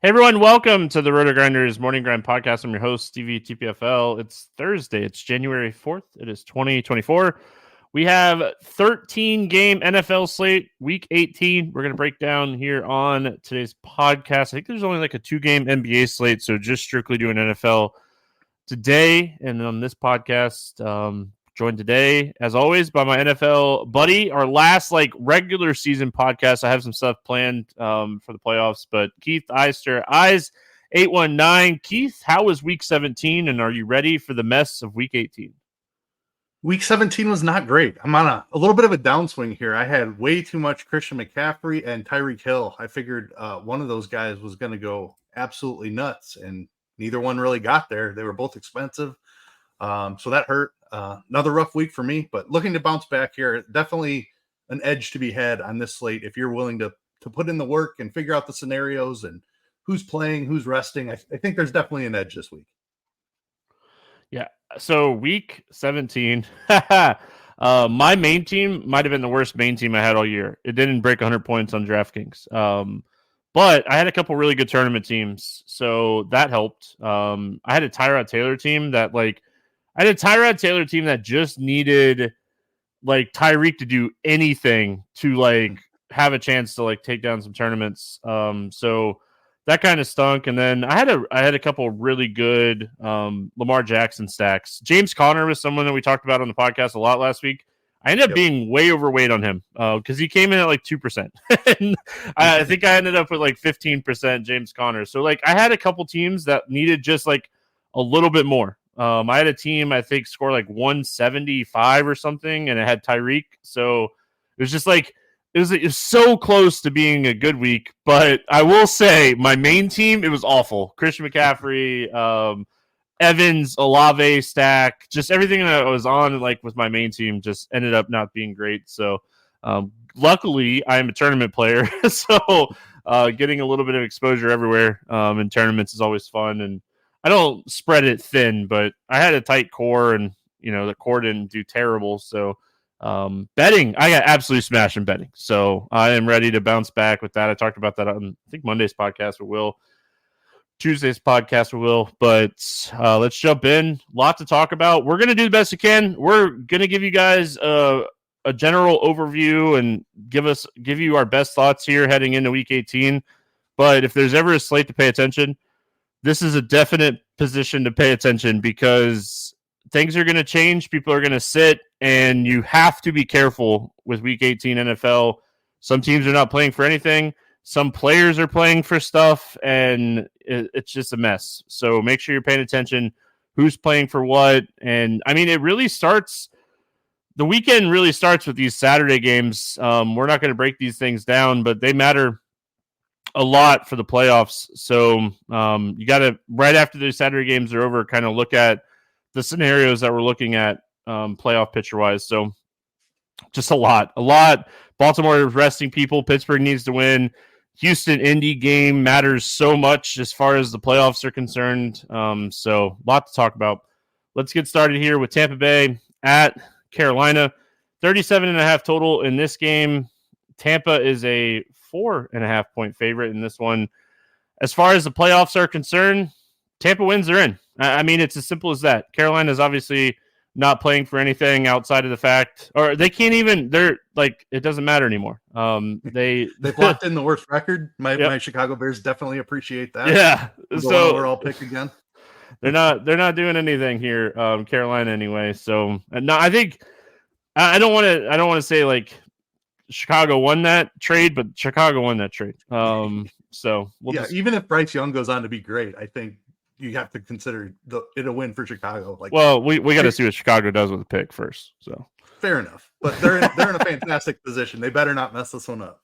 Hey everyone, welcome to the Roto Grinders Morning Grind Podcast. I'm your host, Stevietpfl. It's Thursday. It's January 4th. It is 2024. We have 13-game NFL slate, Week 18. We're going to break down here on today's podcast. I think there's only like a 2-game NBA slate, so just strictly doing NFL today. And on this podcast, joined today, as always, by my NFL buddy. Our last regular season podcast. I have some stuff planned for the playoffs, but Keith Eys819. Keith, how was Week 17, and are you ready for the mess of Week 18? Week 17 was not great. I'm on a little bit of a downswing here. I had way too much Christian McCaffrey and Tyreek Hill. I figured one of those guys was going to go absolutely nuts, and neither one really got there. They were both expensive, so that hurt. Another rough week for me, but looking to bounce back here. Definitely an edge to be had on this slate if you're willing to put in the work and figure out the scenarios and who's playing, who's resting. I think there's definitely an edge this week. Yeah. So Week 17, my main team might have been the worst main team I had all year. It didn't break 100 points on DraftKings. But I had a couple really good tournament teams, so that helped. I had a Tyrod Taylor team that just needed Tyreek to do anything to have a chance to take down some tournaments. So that kind of stunk. And then I had a couple really good Lamar Jackson stacks. James Conner was someone that we talked about on the podcast a lot last week. I ended up being way overweight on him because he came in at 2%. And I think I ended up with 15% James Conner. So I had a couple teams that needed just a little bit more. I had a team I think score 175 or something, and it had Tyreek. So it was just it was so close to being a good week. But I will say my main team, it was awful. Christian McCaffrey, Evans, Olave stack, just everything that I was on with my main team just ended up not being great. So luckily I am a tournament player, so getting a little bit of exposure everywhere in tournaments is always fun. And I don't spread it thin, but I had a tight core, and the core didn't do terrible. So betting, I got absolutely smashed in betting. So I am ready to bounce back with that. I talked about that on I think Monday's podcast with Will. Tuesday's podcast with Will, but let's jump in. A lot to talk about. We're going to do the best we can. We're going to give you guys a general overview and give you our best thoughts here heading into Week 18. But if there's ever a slate to pay attention, this is a definite position to pay attention because things are going to change. People are going to sit, and you have to be careful with Week 18 NFL. Some teams are not playing for anything. Some players are playing for stuff, and it's just a mess. So make sure you're paying attention. Who's playing for what? And I mean, it really starts. The weekend really starts with these Saturday games. We're not going to break these things down, but they matter a lot for the playoffs. So you got to, right after the Saturday games are over, kind of look at the scenarios that we're looking at playoff picture wise. So just a lot. Baltimore is resting people. Pittsburgh needs to win. Houston Indy game matters so much as far as the playoffs are concerned. So a lot to talk about. Let's get started here with Tampa Bay at Carolina. 37.5 total in this game. Tampa is a 4.5 point favorite in this one. As far as the playoffs are concerned, Tampa wins, they're in. I mean, it's as simple as that. Carolina is obviously not playing for anything outside of the fact, or they can't even, it doesn't matter anymore. They've locked in the worst record. My Chicago Bears definitely appreciate that. Yeah. So overall pick again. They're not doing anything here. Carolina anyway. So no, I think I don't want to say Chicago won that trade, but Chicago won that trade. So even if Bryce Young goes on to be great, I think you have to consider it a win for Chicago. We got to see what Chicago does with the pick first. So fair enough, but they're in a fantastic position. They better not mess this one up.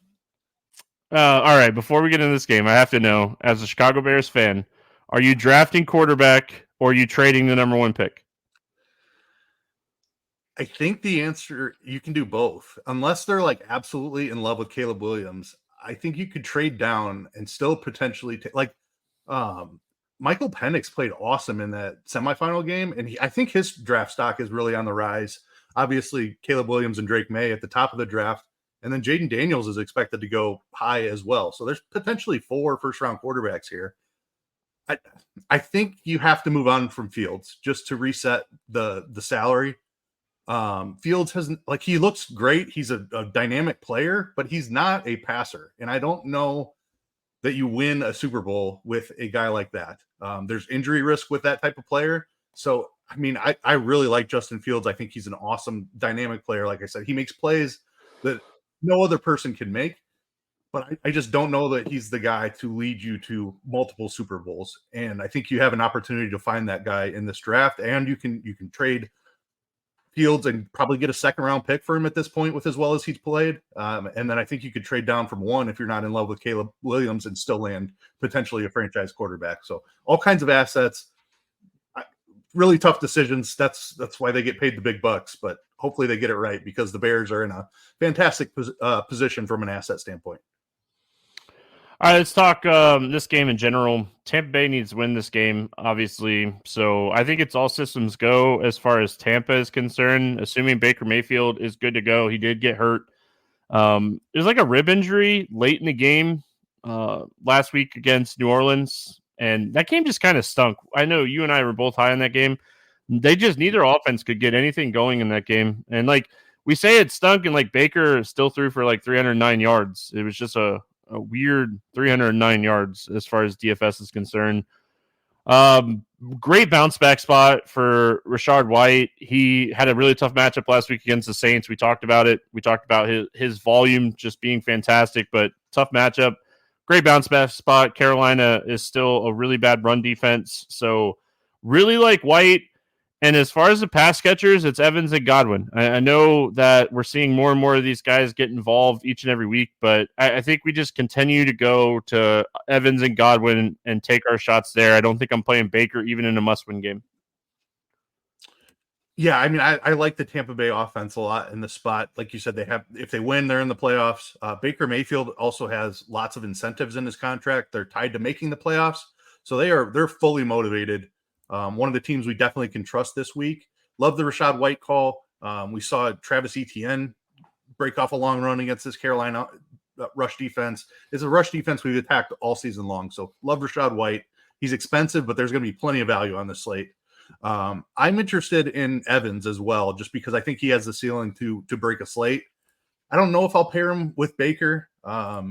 All right, before we get into this game, I have to know, as a Chicago Bears fan, are you drafting quarterback or are you trading the number one pick? I think the answer, you can do both. Unless they're absolutely in love with Caleb Williams, I think you could trade down and still potentially Michael Penix played awesome in that semifinal game, and I think his draft stock is really on the rise. Obviously, Caleb Williams and Drake May at the top of the draft, And then Jaden Daniels is expected to go high as well. So there's potentially 4 first-round quarterbacks here. I think you have to move on from Fields just to reset the salary. Fields hasn't, like, he looks great. He's a dynamic player, but he's not a passer. And I don't know that you win a Super Bowl with a guy like that. There's injury risk with that type of player. So, I mean, I really like Justin Fields. I think he's an awesome dynamic player. Like I said, he makes plays that no other person can make. But I just don't know that he's the guy to lead you to multiple Super Bowls. And I think you have an opportunity to find that guy in this draft. And you can trade Fields and probably get a second-round pick for him at this point with as well as he's played. And then I think you could trade down from 1 if you're not in love with Caleb Williams and still land potentially a franchise quarterback. So all kinds of assets, really tough decisions. That's why they get paid the big bucks. But hopefully they get it right because the Bears are in a fantastic position from an asset standpoint. All right, let's talk this game in general. Tampa Bay needs to win this game, obviously. So I think it's all systems go as far as Tampa is concerned, assuming Baker Mayfield is good to go. He did get hurt. It was like a rib injury late in the game last week against New Orleans, and that game just kind of stunk. I know you and I were both high on that game. Neither offense could get anything going in that game. And, like, we say it stunk, and, like, Baker still threw for, like, 309 yards. It was just a weird 309 yards as far as DFS is concerned. Great bounce back spot for Rachaad White. He had a really tough matchup last week against the Saints. We talked about it. We talked about his volume just being fantastic, but tough matchup. Great bounce back spot. Carolina is still a really bad run defense. So really like White. And as far as the pass catchers, it's Evans and Godwin. I know that we're seeing more and more of these guys get involved each and every week, but I think we just continue to go to Evans and Godwin and take our shots there. I don't think I'm playing Baker even in a must-win game. Yeah, I mean, I like the Tampa Bay offense a lot in the spot. Like you said, if they win, they're in the playoffs. Baker Mayfield also has lots of incentives in his contract. They're tied to making the playoffs, so they're fully motivated. One of the teams we definitely can trust this week. Love the Rachaad White call. We saw Travis Etienne break off a long run against this Carolina rush defense. It's a rush defense we've attacked all season long. So love Rachaad White. He's expensive, but there's going to be plenty of value on the slate. I'm interested in Evans as well, just because I think he has the ceiling to break a slate. I don't know if I'll pair him with Baker. I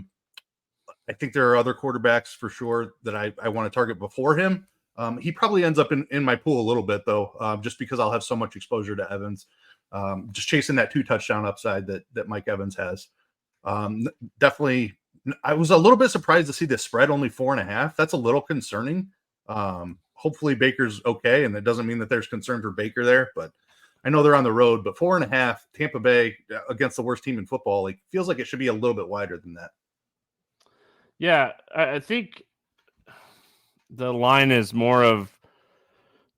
think there are other quarterbacks for sure that I want to target before him. He probably ends up in my pool a little bit, though, just because I'll have so much exposure to Evans, just chasing that 2 touchdown upside that Mike Evans has. Definitely, I was a little bit surprised to see the spread only 4.5. That's a little concerning. Hopefully Baker's okay, and it doesn't mean that there's concern for Baker there, but I know they're on the road. But 4.5, Tampa Bay against the worst team in football, like, feels like it should be a little bit wider than that. Yeah, I think the line is more of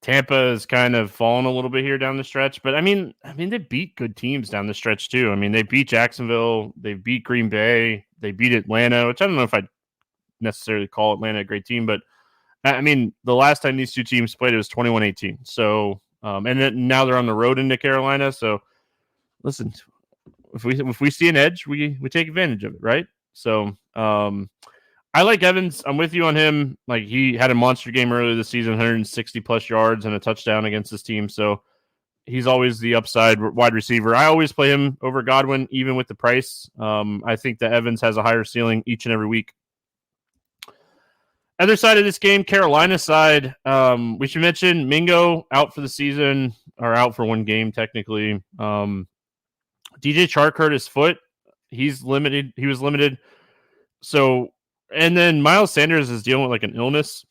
Tampa has kind of fallen a little bit here down the stretch, but I mean they beat good teams down the stretch too. I mean, they beat Jacksonville, they beat Green Bay, they beat Atlanta, which I don't know if I'd necessarily call Atlanta a great team, but I mean, the last time these two teams played, it was 21-18. So, and then now they're on the road into Carolina. So, listen, if we see an edge, we take advantage of it, right? So, I like Evans. I'm with you on him. Like, he had a monster game earlier this season, 160 plus yards and a touchdown against this team. So he's always the upside wide receiver. I always play him over Godwin, even with the price. I think that Evans has a higher ceiling each and every week. Other side of this game, Carolina side, we should mention Mingo out for the season, or out for one game technically. DJ Chark hurt his foot. He's limited. He was limited. So, and then Miles Sanders is dealing with like an illness.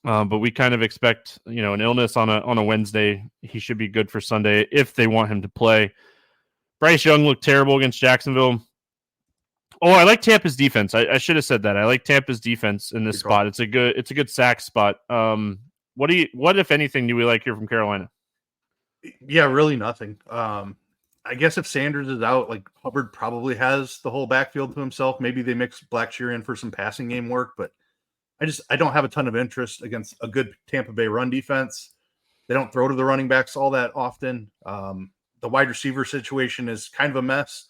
But we kind of expect, an illness on a Wednesday. He should be good for Sunday if they want him to play. Bryce Young looked terrible against Jacksonville. Oh, I like Tampa's defense. I should have said that. I like Tampa's defense in this spot. It's a good sack spot. What if anything do we like here from Carolina? Yeah, really nothing. I guess if Sanders is out, like, Hubbard probably has the whole backfield to himself. Maybe they mix Blackshear in for some passing game work, but I don't have a ton of interest against a good Tampa Bay run defense. They don't throw to the running backs all that often. The wide receiver situation is kind of a mess.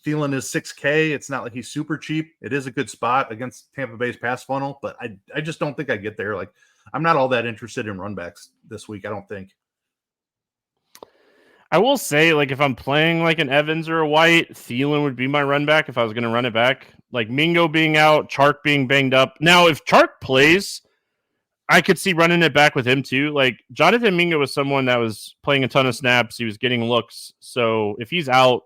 Thielen is $6K. It's not like he's super cheap. It is a good spot against Tampa Bay's pass funnel, but I just don't think I get there. Like, I'm not all that interested in run backs this week, I don't think. I will say, like, if I'm playing like an Evans or a White, Thielen would be my run back if I was going to run it back. Like Mingo being out, Chark being banged up. Now, if Chark plays, I could see running it back with him too. Like Jonathan Mingo was someone that was playing a ton of snaps. He was getting looks. So if he's out,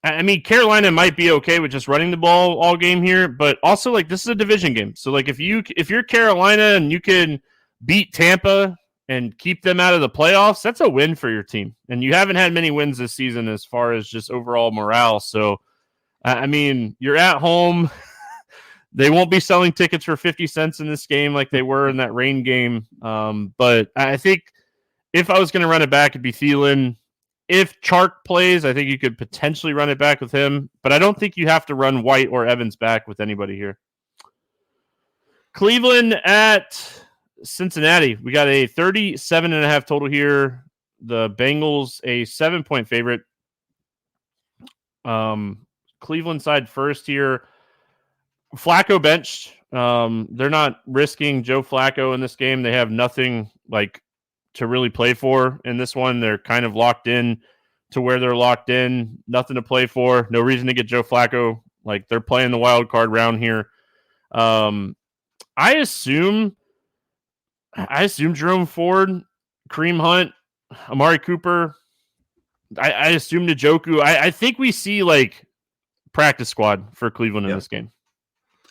I mean, Carolina might be okay with just running the ball all game here, but also like this is a division game. So like if you're Carolina and you can beat Tampa and keep them out of the playoffs, that's a win for your team. And you haven't had many wins this season as far as just overall morale. So, I mean, you're at home. They won't be selling tickets for 50 cents in this game like they were in that rain game. But I think if I was going to run it back, it'd be Thielen. If Chark plays, I think you could potentially run it back with him. But I don't think you have to run White or Evans back with anybody here. Cleveland at Cincinnati. We got a 37.5 total here. The Bengals, a 7-point favorite. Cleveland side first here. Flacco benched. They're not risking Joe Flacco in this game. They have nothing like to really play for in this one. They're kind of locked in to where they're locked in. Nothing to play for. No reason to get Joe Flacco. Like they're playing the wild card round here. I assume Jerome Ford, Kareem Hunt, Amari Cooper. I assume Njoku. I think we see like practice squad for Cleveland in this game.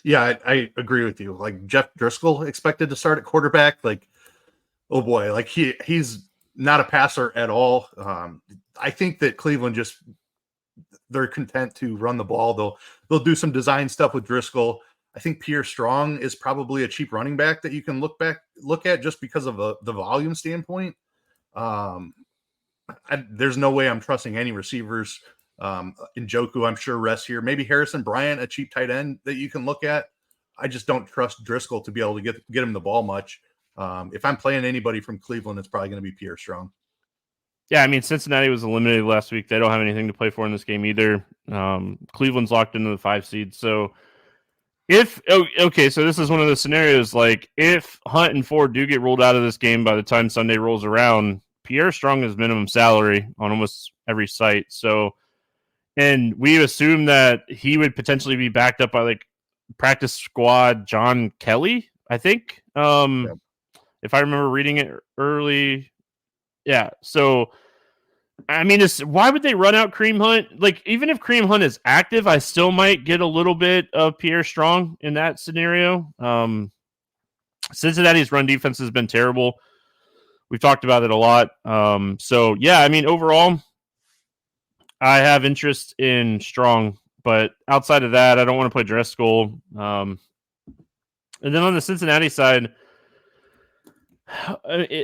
Yeah, I agree with you. Like Jeff Driscoll expected to start at quarterback. Like, oh boy, like he's not a passer at all. I think that Cleveland they're content to run the ball. They'll do some design stuff with Driscoll. I think Pierre Strong is probably a cheap running back that you can look at just because of the volume standpoint. There's no way I'm trusting any receivers. Njoku, I'm sure rests here. Maybe Harrison Bryant, a cheap tight end that you can look at. I just don't trust Driscoll to be able to get him the ball much. If I'm playing anybody from Cleveland, it's probably going to be Pierre Strong. Yeah, I mean, Cincinnati was eliminated last week. They don't have anything to play for in this game either. Cleveland's locked into the 5 seed. So so this is one of the scenarios, like if Hunt and Ford do get ruled out of this game by the time Sunday rolls around, Pierre Strong is minimum salary on almost every site. So, and we assume that he would potentially be backed up by like practice squad John Kelly, I think. If I remember reading it early. Yeah. So, I mean, why would they run out Kareem Hunt? Like, even if Kareem Hunt is active, I still might get a little bit of Pierre Strong in that scenario. Cincinnati's run defense has been terrible. We've talked about it a lot. So, yeah, I mean, overall, I have interest in Strong. But outside of that, I don't want to play Driscoll. And then on the Cincinnati side,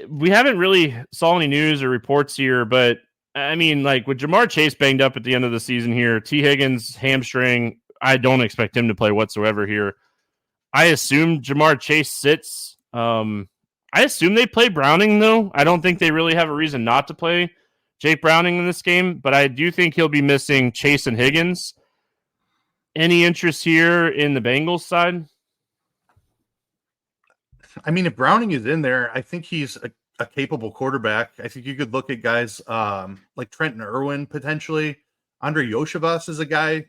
we haven't really saw any news or reports here, but I mean, like with Jamar Chase banged up at the end of the season here, T. Higgins hamstring, I don't expect him to play whatsoever here. I assume Jamar Chase sits. I assume they play Browning, though. I don't think they really have a reason not to play Jake Browning in this game, but I do think he'll be missing Chase and Higgins. Any interest here in the Bengals side? I mean, if Browning is in there, I think he's a capable quarterback. I think you could look at guys like Trenton Irwin potentially. Andre Yoshivas is a guy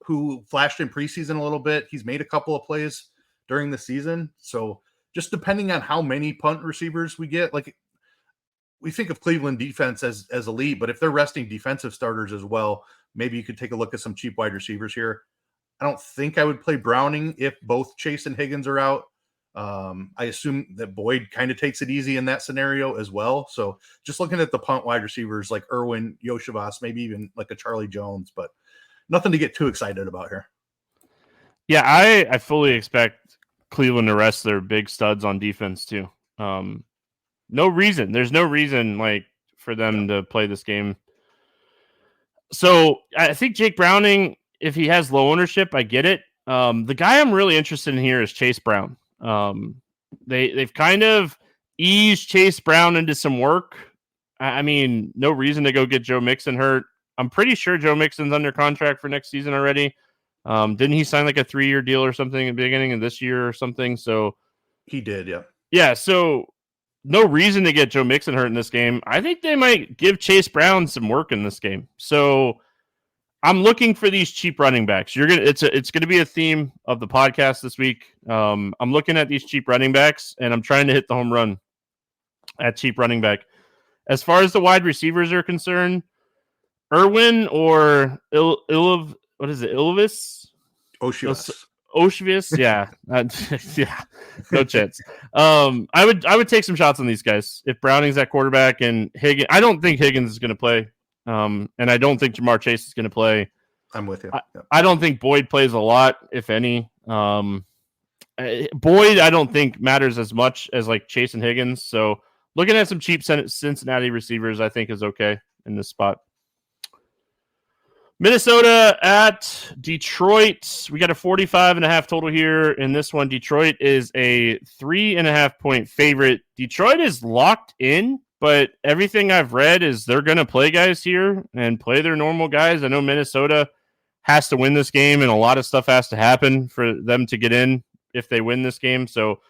who flashed in preseason a little bit. He's made a couple of plays during the season. So just depending on how many punt receivers we get, like we think of Cleveland defense as elite, but if they're resting defensive starters as well, maybe you could take a look at some cheap wide receivers here. I don't think I would play Browning if both Chase and Higgins are out. I assume that Boyd kind of takes it easy in that scenario as well. So just looking at the punt wide receivers like Irwin, Yoshivas, maybe even like a Charlie Jones, but nothing to get too excited about here. Yeah, I fully expect Cleveland to rest their big studs on defense too. No reason. There's no reason like for them to play this game. So I think Jake Browning, if he has low ownership, I get it. The guy I'm really interested in here is Chase Brown. They've kind of eased Chase Brown into some work. I mean, no reason to go get Joe Mixon hurt. I'm pretty sure Joe Mixon's under contract for next season already. Didn't he sign like a 3-year deal or something at the beginning of this year or something? So he did, yeah. Yeah, so no reason to get Joe Mixon hurt in this game. I think they might give Chase Brown some work in this game. So I'm looking for these cheap running backs. It's gonna be a theme of the podcast this week. I'm looking at these cheap running backs, and I'm trying to hit the home run at cheap running back. As far as the wide receivers are concerned, Irwin or Ilvis? Oshivis, yeah, yeah, no chance. I would take some shots on these guys if Browning's at quarterback and Higgins. I don't think Higgins is going to play, and I don't think Jamar Chase is going to play. I'm with you. I don't think Boyd plays a lot, if any. Boyd, I don't think matters as much as like Chase and Higgins. So looking at some cheap Cincinnati receivers, I think is okay in this spot. Minnesota at Detroit. We got a 45.5 total here in this one. Detroit is a 3.5 point favorite. Detroit is locked in, but everything I've read is they're going to play guys here and play their normal guys. I know Minnesota has to win this game, and a lot of stuff has to happen for them to get in if they win this game. So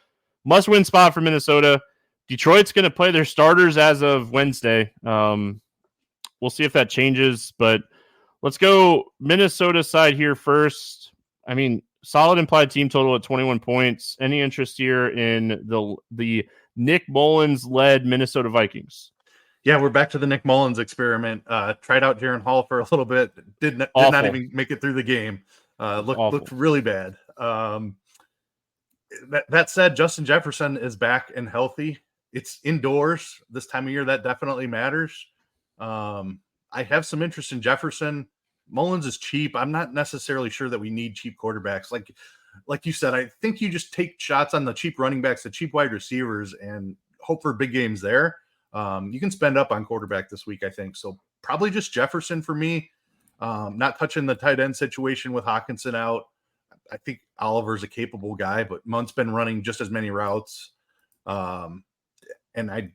must-win spot for Minnesota. Detroit's going to play their starters as of Wednesday. We'll see if that changes, but let's go Minnesota side here first. I mean, solid implied team total at 21 points. Any interest here in the Nick Mullins-led Minnesota Vikings? Yeah, we're back to the Nick Mullins experiment. Tried out Jaron Hall for a little bit. Did not even make it through the game. Looked really bad. That said, Justin Jefferson is back and healthy. It's indoors this time of year. That definitely matters. I have some interest in Jefferson. Mullins is cheap. I'm not necessarily sure that we need cheap quarterbacks. Like you said, I think you just take shots on the cheap running backs, the cheap wide receivers, and hope for big games there. You can spend up on quarterback this week, I think. So probably just Jefferson for me. Not touching the tight end situation with Hawkinson out. I think Oliver's a capable guy, but Munt's been running just as many routes. And I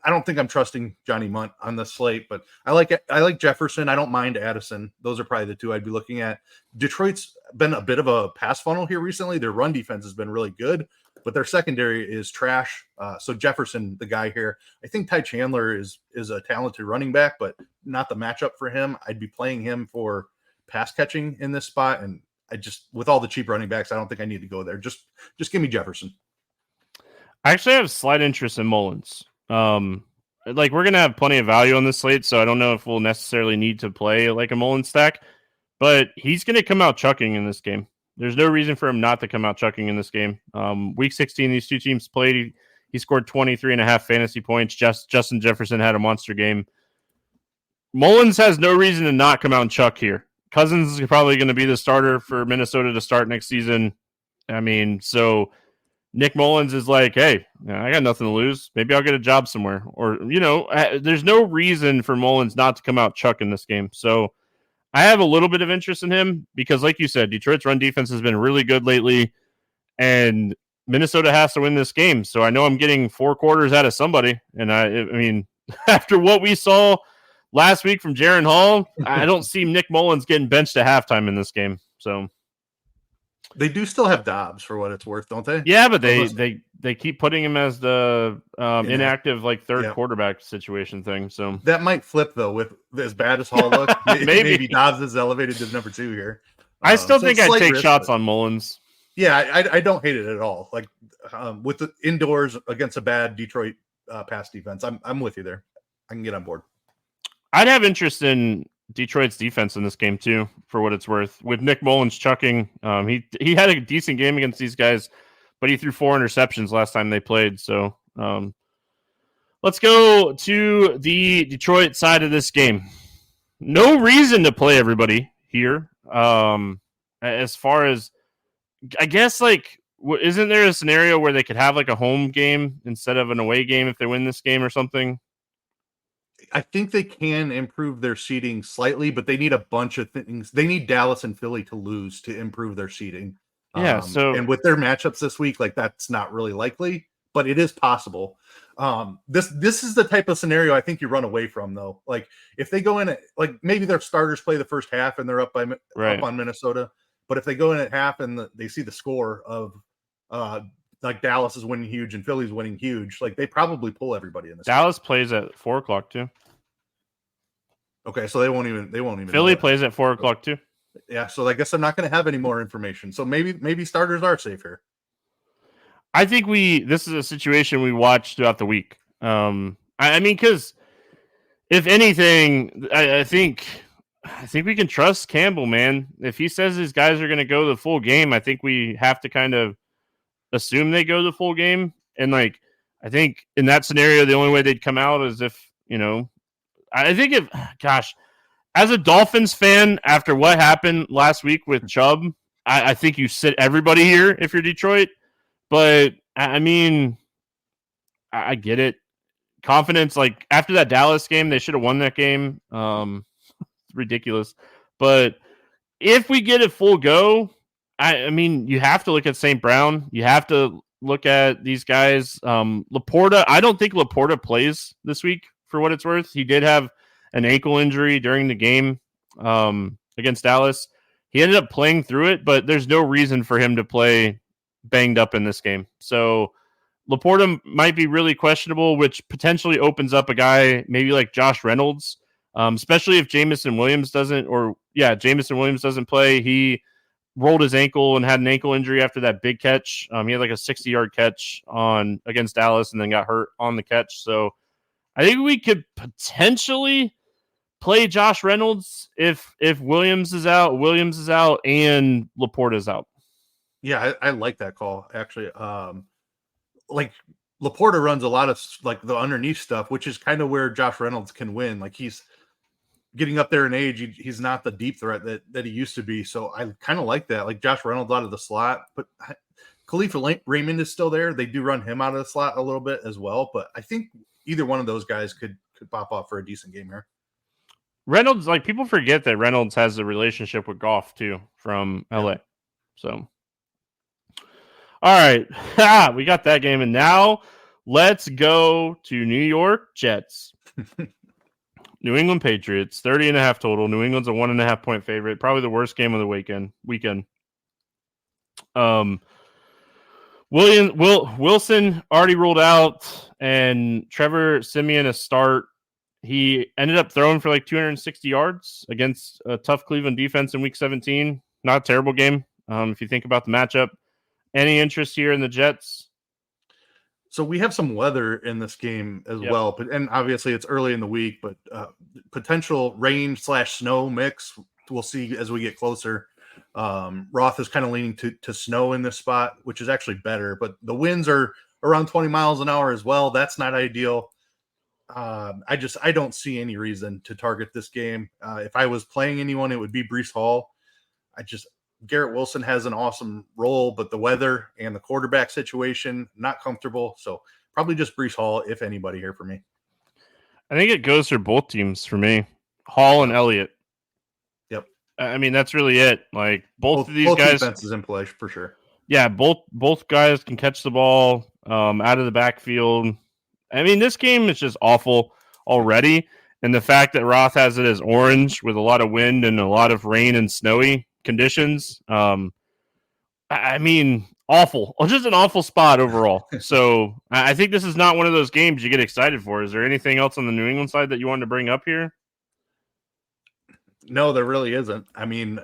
don't think I'm trusting Johnny Munt on the slate, but I like Jefferson. I don't mind Addison. Those are probably the two I'd be looking at. Detroit's been a bit of a pass funnel here recently. Their run defense has been really good, but their secondary is trash. So Jefferson, the guy here, I think Ty Chandler is a talented running back, but not the matchup for him. I'd be playing him for pass catching in this spot. And with all the cheap running backs, I don't think I need to go there. Just give me Jefferson. I actually have slight interest in Mullins. We're going to have plenty of value on this slate, so I don't know if we'll necessarily need to play like a Mullins stack, but he's going to come out chucking in this game. There's no reason for him not to come out chucking in this game. Week 16, these two teams played. He scored 23.5 fantasy points. Justin Jefferson had a monster game. Mullins has no reason to not come out and chuck here. Cousins is probably going to be the starter for Minnesota to start next season. I mean, so Nick Mullins is like, hey, I got nothing to lose. Maybe I'll get a job somewhere. Or, there's no reason for Mullins not to come out chuck in this game. So I have a little bit of interest in him because, like you said, Detroit's run defense has been really good lately, and Minnesota has to win this game. So I know I'm getting 4 quarters out of somebody. And I mean, after what we saw last week from Jaron Hall, I don't see Nick Mullins getting benched at halftime in this game. So they do still have Dobbs for what it's worth, don't they? Yeah, but they keep putting him as the inactive third quarterback situation thing. So that might flip though with as bad as Hall looks. maybe Dobbs is elevated to number 2 here. I still think I'd take shots on Mullins. Yeah, I don't hate it at all. With the indoors against a bad Detroit pass defense, I'm with you there. I can get on board. I'd have interest in Detroit's defense in this game too, for what it's worth. With Nick Mullins chucking, he had a decent game against these guys, but he threw 4 interceptions last time they played. So let's go to the Detroit side of this game. No reason to play everybody here. As far as, I guess, isn't there a scenario where they could have a home game instead of an away game if they win this game or something? I think they can improve their seeding slightly, but they need a bunch of things. They need Dallas and Philly to lose to improve their seeding. Yeah. And with their matchups this week, that's not really likely. but it is possible. This is the type of scenario I think you run away from, though. Like if they go in at, like maybe their starters play the first half and they're up on Minnesota, but if they go in at half and they see the score of like Dallas is winning huge and Philly's winning huge, like they probably pull everybody in this. Dallas plays at 4:00 too. Okay, so they won't even. Philly plays at 4:00 too. Yeah, so I guess I'm not going to have any more information. So maybe starters are safe here. I think this is a situation we watch throughout the week. I mean, because if anything, I think we can trust Campbell, man. If he says his guys are going to go the full game, I think we have to kind of assume they go the full game. And like, I think in that scenario, the only way they'd come out is if, I think as a Dolphins fan, after what happened last week with Chubb, I think you sit everybody here if you're Detroit. But I mean, I get it. Confidence, like after that Dallas game, they should have won that game. It's ridiculous. But if we get a full go, I mean, you have to look at St. Brown. You have to look at these guys. Laporta, I don't think Laporta plays this week for what it's worth. He did have an ankle injury during the game against Dallas. He ended up playing through it, but there's no reason for him to play banged up in this game. So Laporta might be really questionable, which potentially opens up a guy maybe like Josh Reynolds, especially if Jameson Williams doesn't play. He rolled his ankle and had an ankle injury after that big catch. He had like a 60-yard catch against Dallas and then got hurt on the catch. So I think we could potentially play Josh Reynolds if Williams is out and Laporta is out. Yeah, I like that call, actually. Like, Laporta runs a lot of, like, the underneath stuff, which is kind of where Josh Reynolds can win. Like, he's getting up there in age. He's not the deep threat that he used to be. So I kind of like that. Like, Josh Reynolds out of the slot. But Khalifa Raymond is still there. They do run him out of the slot a little bit as well. But I think either one of those guys could pop off for a decent game here. Reynolds, like, people forget that Reynolds has a relationship with Goff, too, from LA. So... all right, we got that game, and now let's go to New York Jets. New England Patriots, 30.5 total. New England's a 1.5 point favorite. Probably the worst game of the weekend. Wilson already ruled out, and Trevor Siemian a start. He ended up throwing for like 260 yards against a tough Cleveland defense in Week 17. Not a terrible game if you think about the matchup. Any interest here in the Jets? So we have some weather in this game as well, and obviously it's early in the week, but potential rain/snow mix we'll see as we get closer. Roth is kind of leaning to snow in this spot, which is actually better, but the winds are around 20 miles an hour as well. That's not ideal. I don't see any reason to target this game. If I was playing anyone, it would be Breece Hall. Garrett Wilson has an awesome role, but the weather and the quarterback situation, not comfortable. So probably just Breece Hall, if anybody here for me. I think it goes for both teams for me. Hall and Elliott. Yep. I mean, that's really it. Like both of these guys. Defenses in play for sure. Yeah, both guys can catch the ball out of the backfield. I mean, this game is just awful already. And the fact that Roth has it as orange with a lot of wind and a lot of rain and snowy conditions. I mean, awful. Just an awful spot overall. So I think this is not one of those games you get excited for. Is there anything else on the New England side that you wanted to bring up here? No, there really isn't. I mean,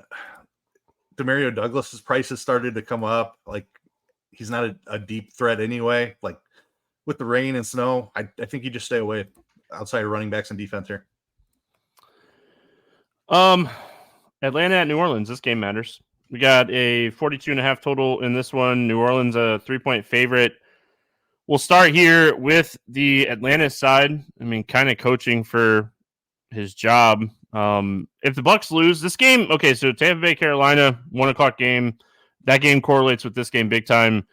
Demario Douglas's price has started to come up. Like, he's not a deep threat anyway. Like, with the rain and snow, I think you just stay away outside of running backs and defense here. Atlanta at New Orleans. This game matters. We got a 42.5 total in this one. New Orleans a 3-point favorite. We'll start here with the Atlanta side. I mean, kind of coaching for his job. If the Bucs lose this game, okay, so Tampa Bay, Carolina, 1:00 game. That game correlates with this game big time.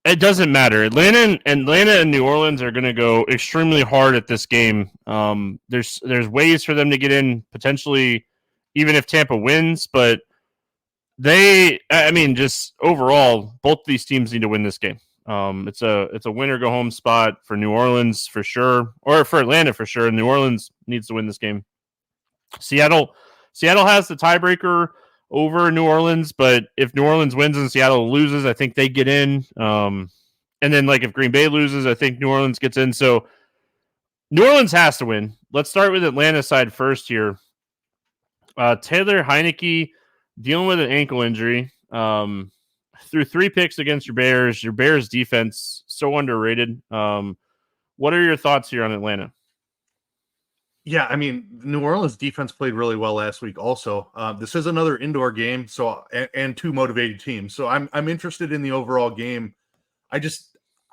It doesn't matter. Atlanta and New Orleans are going to go extremely hard at this game. There's ways for them to get in potentially, even if Tampa wins, but just overall, both these teams need to win this game. It's a win or go home spot for New Orleans for sure, or for Atlanta for sure. New Orleans needs to win this game. Seattle has the tiebreaker over New Orleans, but if New Orleans wins and Seattle loses, I think they get in. And then like if Green Bay loses, I think New Orleans gets in. So New Orleans has to win. Let's start with Atlanta side first here. Taylor Heineke dealing with an ankle injury. Through 3 picks against your Bears defense, so underrated. What are your thoughts here on Atlanta? Yeah, I mean, New Orleans defense played really well last week. Also, this is another indoor game, so and 2 motivated teams. So I'm interested in the overall game.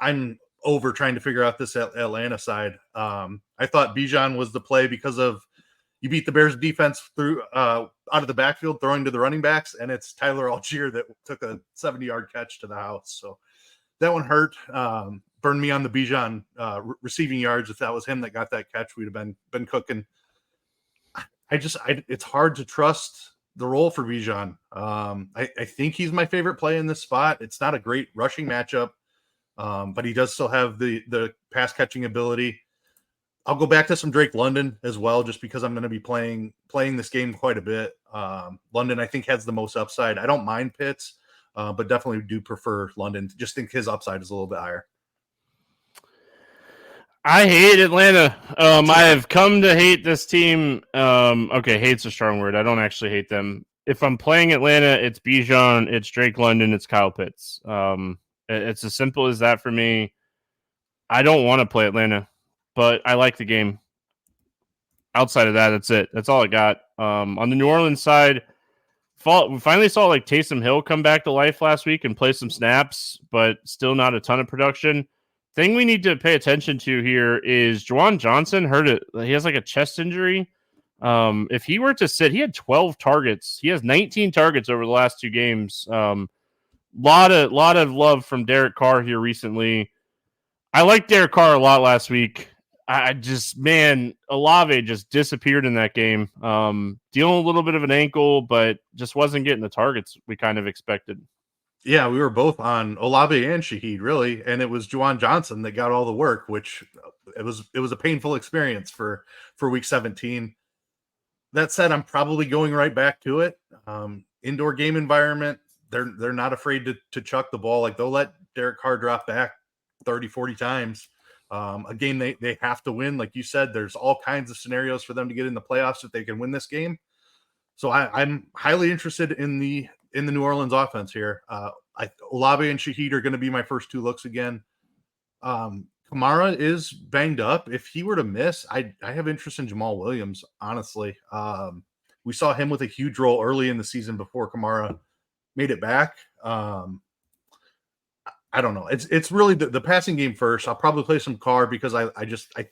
I'm over trying to figure out this Atlanta side. I thought Bijan was the play because of you beat the Bears defense through out of the backfield, throwing to the running backs, and it's Tyler Algier that took a 70-yard catch to the house. So that one hurt. Burned me on the Bijan receiving yards. If that was him that got that catch, we'd have been cooking. It's hard to trust the role for Bijan. I think he's my favorite play in this spot. It's not a great rushing matchup, but he does still have the pass catching ability. I'll go back to some Drake London as well, just because I'm going to be playing this game quite a bit. London, I think, has the most upside. I don't mind Pitts, but definitely do prefer London. Just think his upside is a little bit higher. I hate Atlanta. I have come to hate this team. Okay, hate's a strong word. I don't actually hate them. If I'm playing Atlanta, it's Bijan, it's Drake London, it's Kyle Pitts. It's as simple as that for me. I don't want to play Atlanta, but I like the game. Outside of that, that's it. That's all I got. On the New Orleans side, we finally saw like Taysom Hill come back to life last week and play some snaps, but still not a ton of production. Thing we need to pay attention to here is Juwan Johnson he has like a chest injury. If he were to sit, he had 12 targets. He has 19 targets over the last 2 games. Lot of love from Derek Carr here recently. I liked Derek Carr a lot last week. Olave just disappeared in that game. Dealing a little bit of an ankle, but just wasn't getting the targets we kind of expected. Yeah, we were both on Olave and Shaheed, really, and it was Juwan Johnson that got all the work, which it was a painful experience for week 17. That said, I'm probably going right back to it. Indoor game environment, they're not afraid to chuck the ball. Like, they'll let Derek Carr drop back 30, 40 times. A game they have to win. Like you said, there's all kinds of scenarios for them to get in the playoffs if they can win this game. So I'm highly interested in the New Orleans offense here. Olave and Shaheed are going to be my first 2 looks again. Kamara is banged up. If he were to miss, I have interest in Jamal Williams, honestly. We saw him with a huge role early in the season before Kamara made it back. I don't know. It's really the passing game first. I'll probably play some Carr because I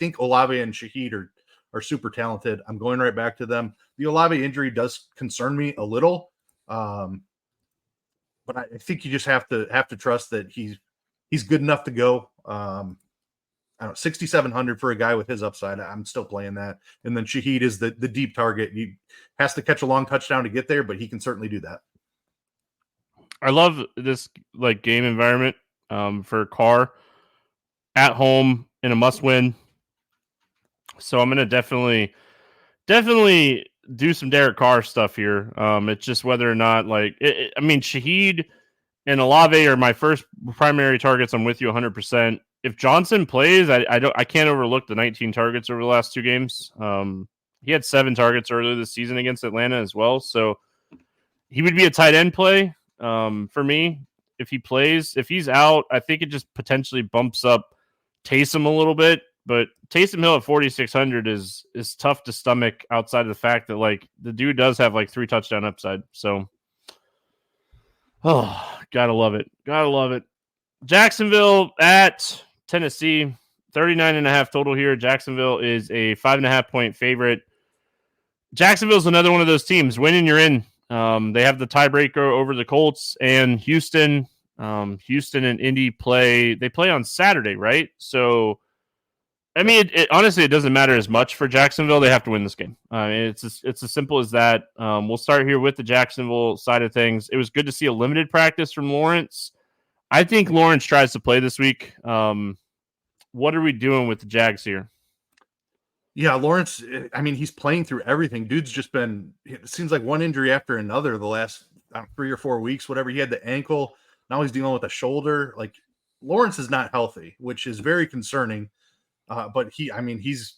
think Olave and Shaheed are super talented. I'm going right back to them. The Olave injury does concern me a little. But I think you just have to trust that he's good enough to go. I don't know, 6,700 for a guy with his upside. I'm still playing that. And then Shaheed is the deep target. He has to catch a long touchdown to get there, but he can certainly do that. I love this like game environment for Carr at home in a must-win. So I'm going to definitely do some Derek Carr stuff here. It's just whether or not Shaheed and Olave are my first primary targets. I'm with you 100%. If Johnson plays, I can't overlook the 19 targets over the last 2 games. He had 7 targets earlier this season against Atlanta as well. So he would be a tight end play for me if he plays. If he's out, I think it just potentially bumps up Taysom a little bit. But Taysom Hill at 4,600 is tough to stomach outside of the fact that like the dude does have like 3 touchdown upside. So, gotta love it. Gotta love it. Jacksonville at Tennessee, 39.5 total here. Jacksonville is a 5.5 point favorite. Jacksonville's another one of those teams. Winning, you're in. They have the tiebreaker over the Colts and Houston. Houston and Indy play on Saturday, right? So, I mean, honestly, it doesn't matter as much for Jacksonville. They have to win this game. It's as simple as that. We'll start here with the Jacksonville side of things. It was good to see a limited practice from Lawrence. I think Lawrence tries to play this week. What are we doing with the Jags here? Yeah, Lawrence, I mean, he's playing through everything. Dude's just been, it seems like one injury after another the last 3 or 4 weeks, whatever. He had the ankle. Now he's dealing with a shoulder. Like, Lawrence is not healthy, which is very concerning. But he's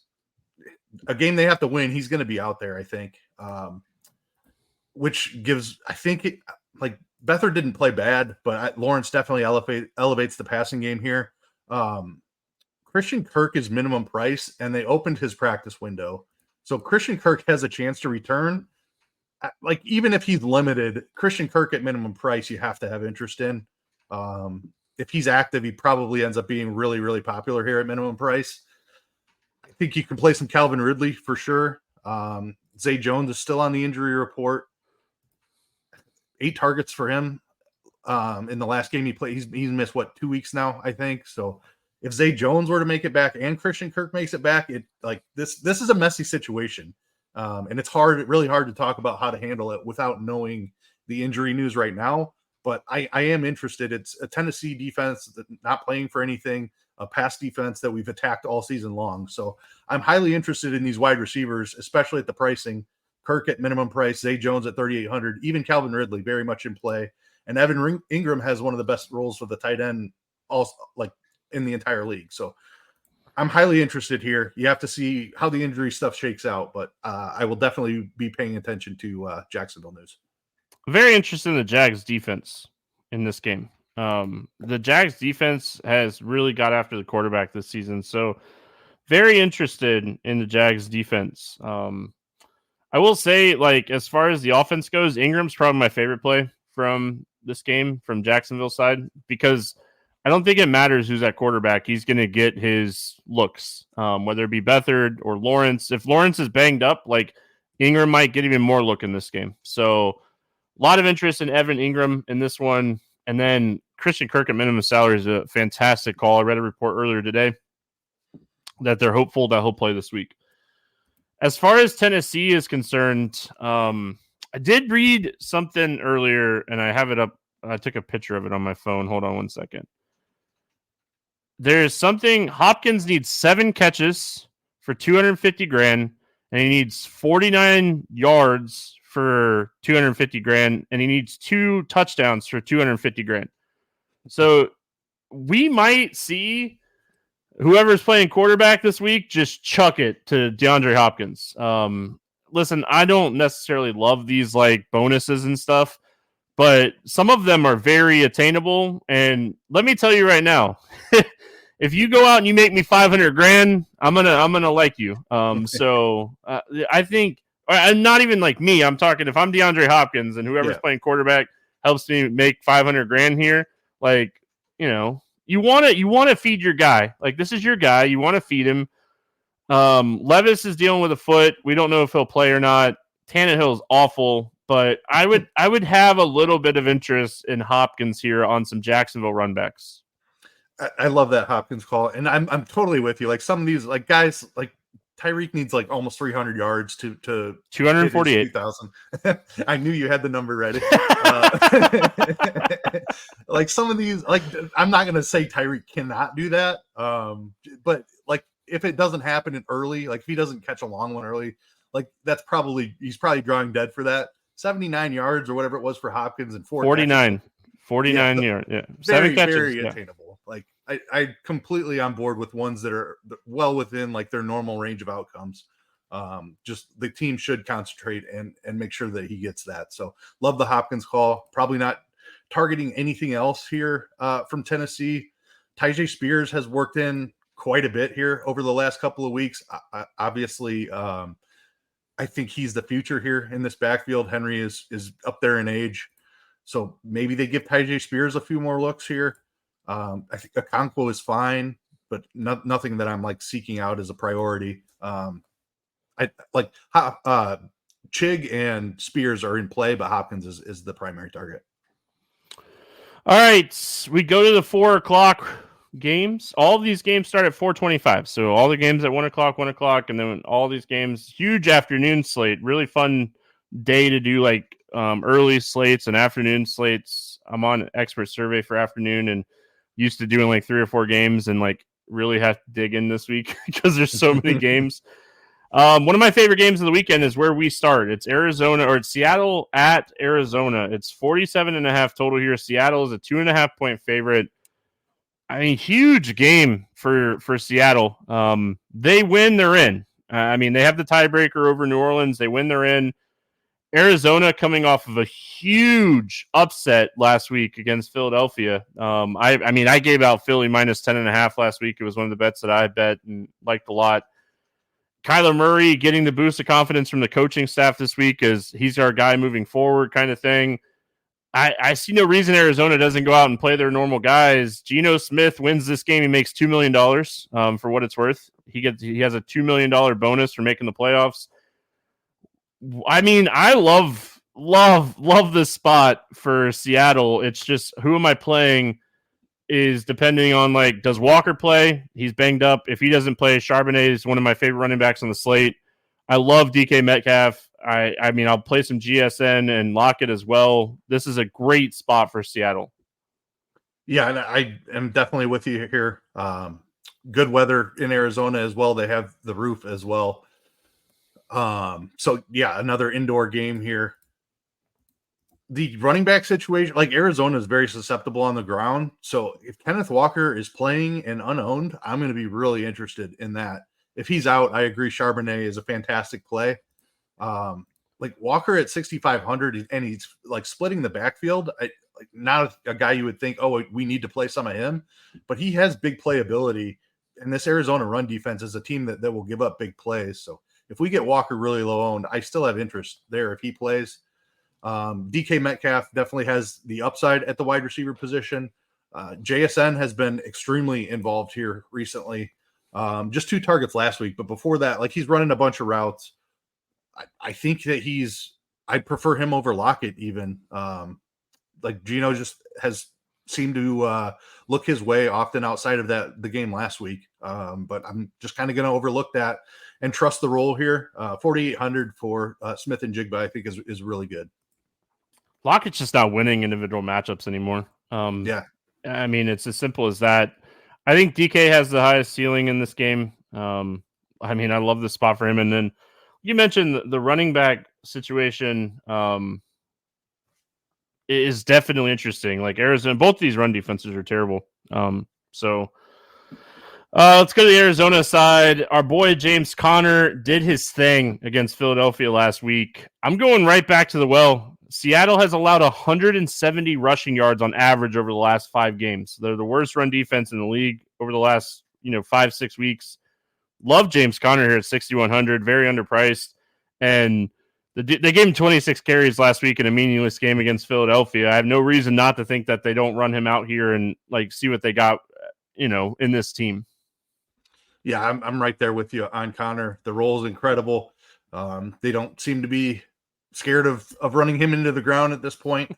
a game they have to win. He's going to be out there, I think. Which gives, I think, Beathard didn't play bad, but Lawrence definitely elevates the passing game here. Christian Kirk is minimum price, and they opened his practice window. So Christian Kirk has a chance to return. Like, even if he's limited, Christian Kirk at minimum price, you have to have interest in. If he's active, he probably ends up being really, really popular here at minimum price. I think you can play some Calvin Ridley for sure. Zay Jones is still on the injury report. 8 targets for him in the last game he played. He's missed 2 weeks now, I think. So if Zay Jones were to make it back and Christian Kirk makes it back, this is a messy situation. And it's really hard to talk about how to handle it without knowing the injury news right now. But I am interested. It's a Tennessee defense that not playing for anything, a pass defense that we've attacked all season long. So I'm highly interested in these wide receivers, especially at the pricing. Kirk at minimum price, Zay Jones at 3,800, even Calvin Ridley very much in play. And Evan Ingram has one of the best roles for the tight end, also in the entire league. So I'm highly interested here. You have to see how the injury stuff shakes out, but I will definitely be paying attention to Jacksonville news. Very interested in the Jags defense in this game. The Jags defense has really got after the quarterback this season. So very interested in the Jags defense. I will say, as far as the offense goes, Ingram's probably my favorite play from this game from Jacksonville side, because I don't think it matters who's at quarterback. He's going to get his looks, whether it be Beathard or Lawrence. If Lawrence is banged up, Ingram might get even more look in this game. So a lot of interest in Evan Ingram in this one. And then Christian Kirk at minimum salary is a fantastic call. I read a report earlier today that they're hopeful that he'll play this week. As far as Tennessee is concerned, I did read something earlier, and I have it up. I took a picture of it on my phone. Hold on one second. There's something. Hopkins needs 7 catches for $250,000, and he needs 49 yards for $250,000, and he needs 2 touchdowns for $250,000. So we might see whoever's playing quarterback this week just chuck it to DeAndre Hopkins. Listen, I don't necessarily love these bonuses and stuff, but some of them are very attainable. And let me tell you right now, if you go out and you make me $500,000, I'm gonna like you. So I think, and not even me. I'm talking if I'm DeAndre Hopkins and whoever's playing quarterback helps me make $500,000 here, You want to feed your guy. This is your guy. You want to feed him. Levis is dealing with a foot. We don't know if he'll play or not. Tannehill is awful, but I would have a little bit of interest in Hopkins here on some Jacksonville runbacks. I love that Hopkins call, and I'm totally with you. Some of these guys Tyreek needs almost 300 yards to 248,000. I knew you had the number ready. Some of these, I'm not going to say Tyreek cannot do that. But if it doesn't happen in early, if he doesn't catch a long one early, he's probably drawing dead for that. 79 yards or whatever it was for Hopkins and 49 yards. Yeah. 7 catches. Very attainable. I completely on board with ones that are well within their normal range of outcomes. Just the team should concentrate and make sure that he gets that. So love the Hopkins call. Probably not targeting anything else here from Tennessee. Tyjae Spears has worked in quite a bit here over the last couple of weeks. Obviously, I think he's the future here in this backfield. Henry is up there in age. So maybe they give Tyjae Spears a few more looks here. I think Okonkwo is fine, but nothing that I'm seeking out as a priority. Chig and Spears are in play, but Hopkins is the primary target. All right, we go to the 4:00 games. All of these games start at 4:25, so all the games at 1 o'clock, and then all these games, huge afternoon slate. Really fun day to do early slates and afternoon slates. I'm on expert survey for afternoon and used to doing like 3 or 4 games and like really have to dig in this week because there's so many games. One of my favorite games of the weekend is where we start. It's it's Seattle at Arizona. It's 47.5 total here. Seattle is a 2.5 point favorite. I mean, huge game for Seattle. They win, they're in. They have the tiebreaker over New Orleans. They win, they're in. Arizona coming off of a huge upset last week against Philadelphia. I gave out Philly minus 10.5 last week. It was one of the bets that I bet and liked a lot. Kyler Murray getting the boost of confidence from the coaching staff this week as he's our guy moving forward kind of thing. I see no reason Arizona doesn't go out and play their normal guys. Geno Smith wins this game. He makes $2 million for what it's worth. He has a $2 million bonus for making the playoffs. I mean, I love this spot for Seattle. It's just, who am I playing is depending on, like, does Walker play? He's banged up. If he doesn't play, Charbonnet is one of my favorite running backs on the slate. I love DK Metcalf. I'll play some GSN and Lockett as well. This is a great spot for Seattle. Yeah, and I am definitely with you here. Good weather in Arizona as well. They have the roof as well. Another indoor game here. The running back situation, like, Arizona is very susceptible on the ground. So if Kenneth Walker is playing and unowned, I'm going to be really interested in that. If he's out, I agree Charbonnet is a fantastic play. Like, Walker at 6,500 and he's like splitting the backfield. Not a guy you would think, oh, we need to play some of him, but he has big playability. And this Arizona run defense is a team that will give up big plays. So if we get Walker really low owned, I still have interest there if he plays. DK Metcalf definitely has the upside at the wide receiver position. JSN has been extremely involved here recently. Just 2 targets last week, but before that, like, he's running a bunch of routes. I think that I prefer him over Lockett even. Like, Geno just has seemed to look his way often outside of the game last week. But I'm just kind of going to overlook that and trust the roll here. 4,800 for Smith and Jigba, I think is really good. Lockett's just not winning individual matchups anymore. It's as simple as that. I think DK has the highest ceiling in this game. I love the spot for him. And then you mentioned the running back situation is definitely interesting. Like, Arizona, both these run defenses are terrible. Let's go to the Arizona side. Our boy James Conner did his thing against Philadelphia last week. I'm going right back to the well. Seattle has allowed 170 rushing yards on average over the last 5 games. They're the worst run defense in the league over the last 5-6 weeks. Love James Conner here at 6,100, very underpriced. And they gave him 26 carries last week in a meaningless game against Philadelphia. I have no reason not to think that they don't run him out here and, like, see what they got, in this team. Yeah, I'm right there with you on Conner. The role is incredible. They don't seem to be scared of running him into the ground at this point.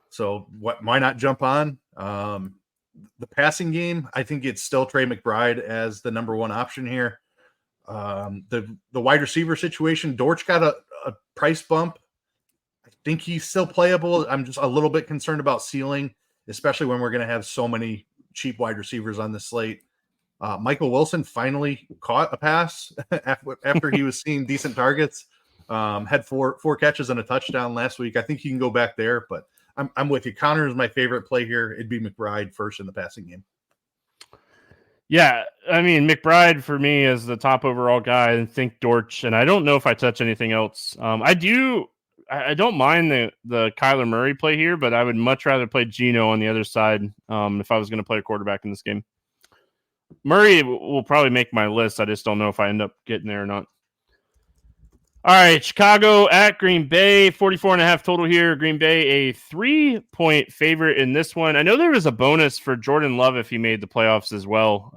So why not jump on? The passing game, I think it's still Trey McBride as the number 1 option here. The wide receiver situation, Dortch got a price bump. I think he's still playable. I'm just a little bit concerned about ceiling, especially when we're going to have so many cheap wide receivers on the slate. Michael Wilson finally caught a pass after he was seeing decent targets. Had four catches and a touchdown last week. I think you can go back there, but I'm with you. Conner is my favorite play here. It'd be McBride first in the passing game. Yeah, McBride for me is the top overall guy. I think Dortch, and I don't know if I touch anything else. I don't mind the Kyler Murray play here, but I would much rather play Geno on the other side if I was going to play a quarterback in this game. Murray will probably make my list. I just don't know if I end up getting there or not. All right, Chicago at Green Bay, 44.5 total here. Green Bay, a 3-point favorite in this one. I know there was a bonus for Jordan Love if he made the playoffs as well.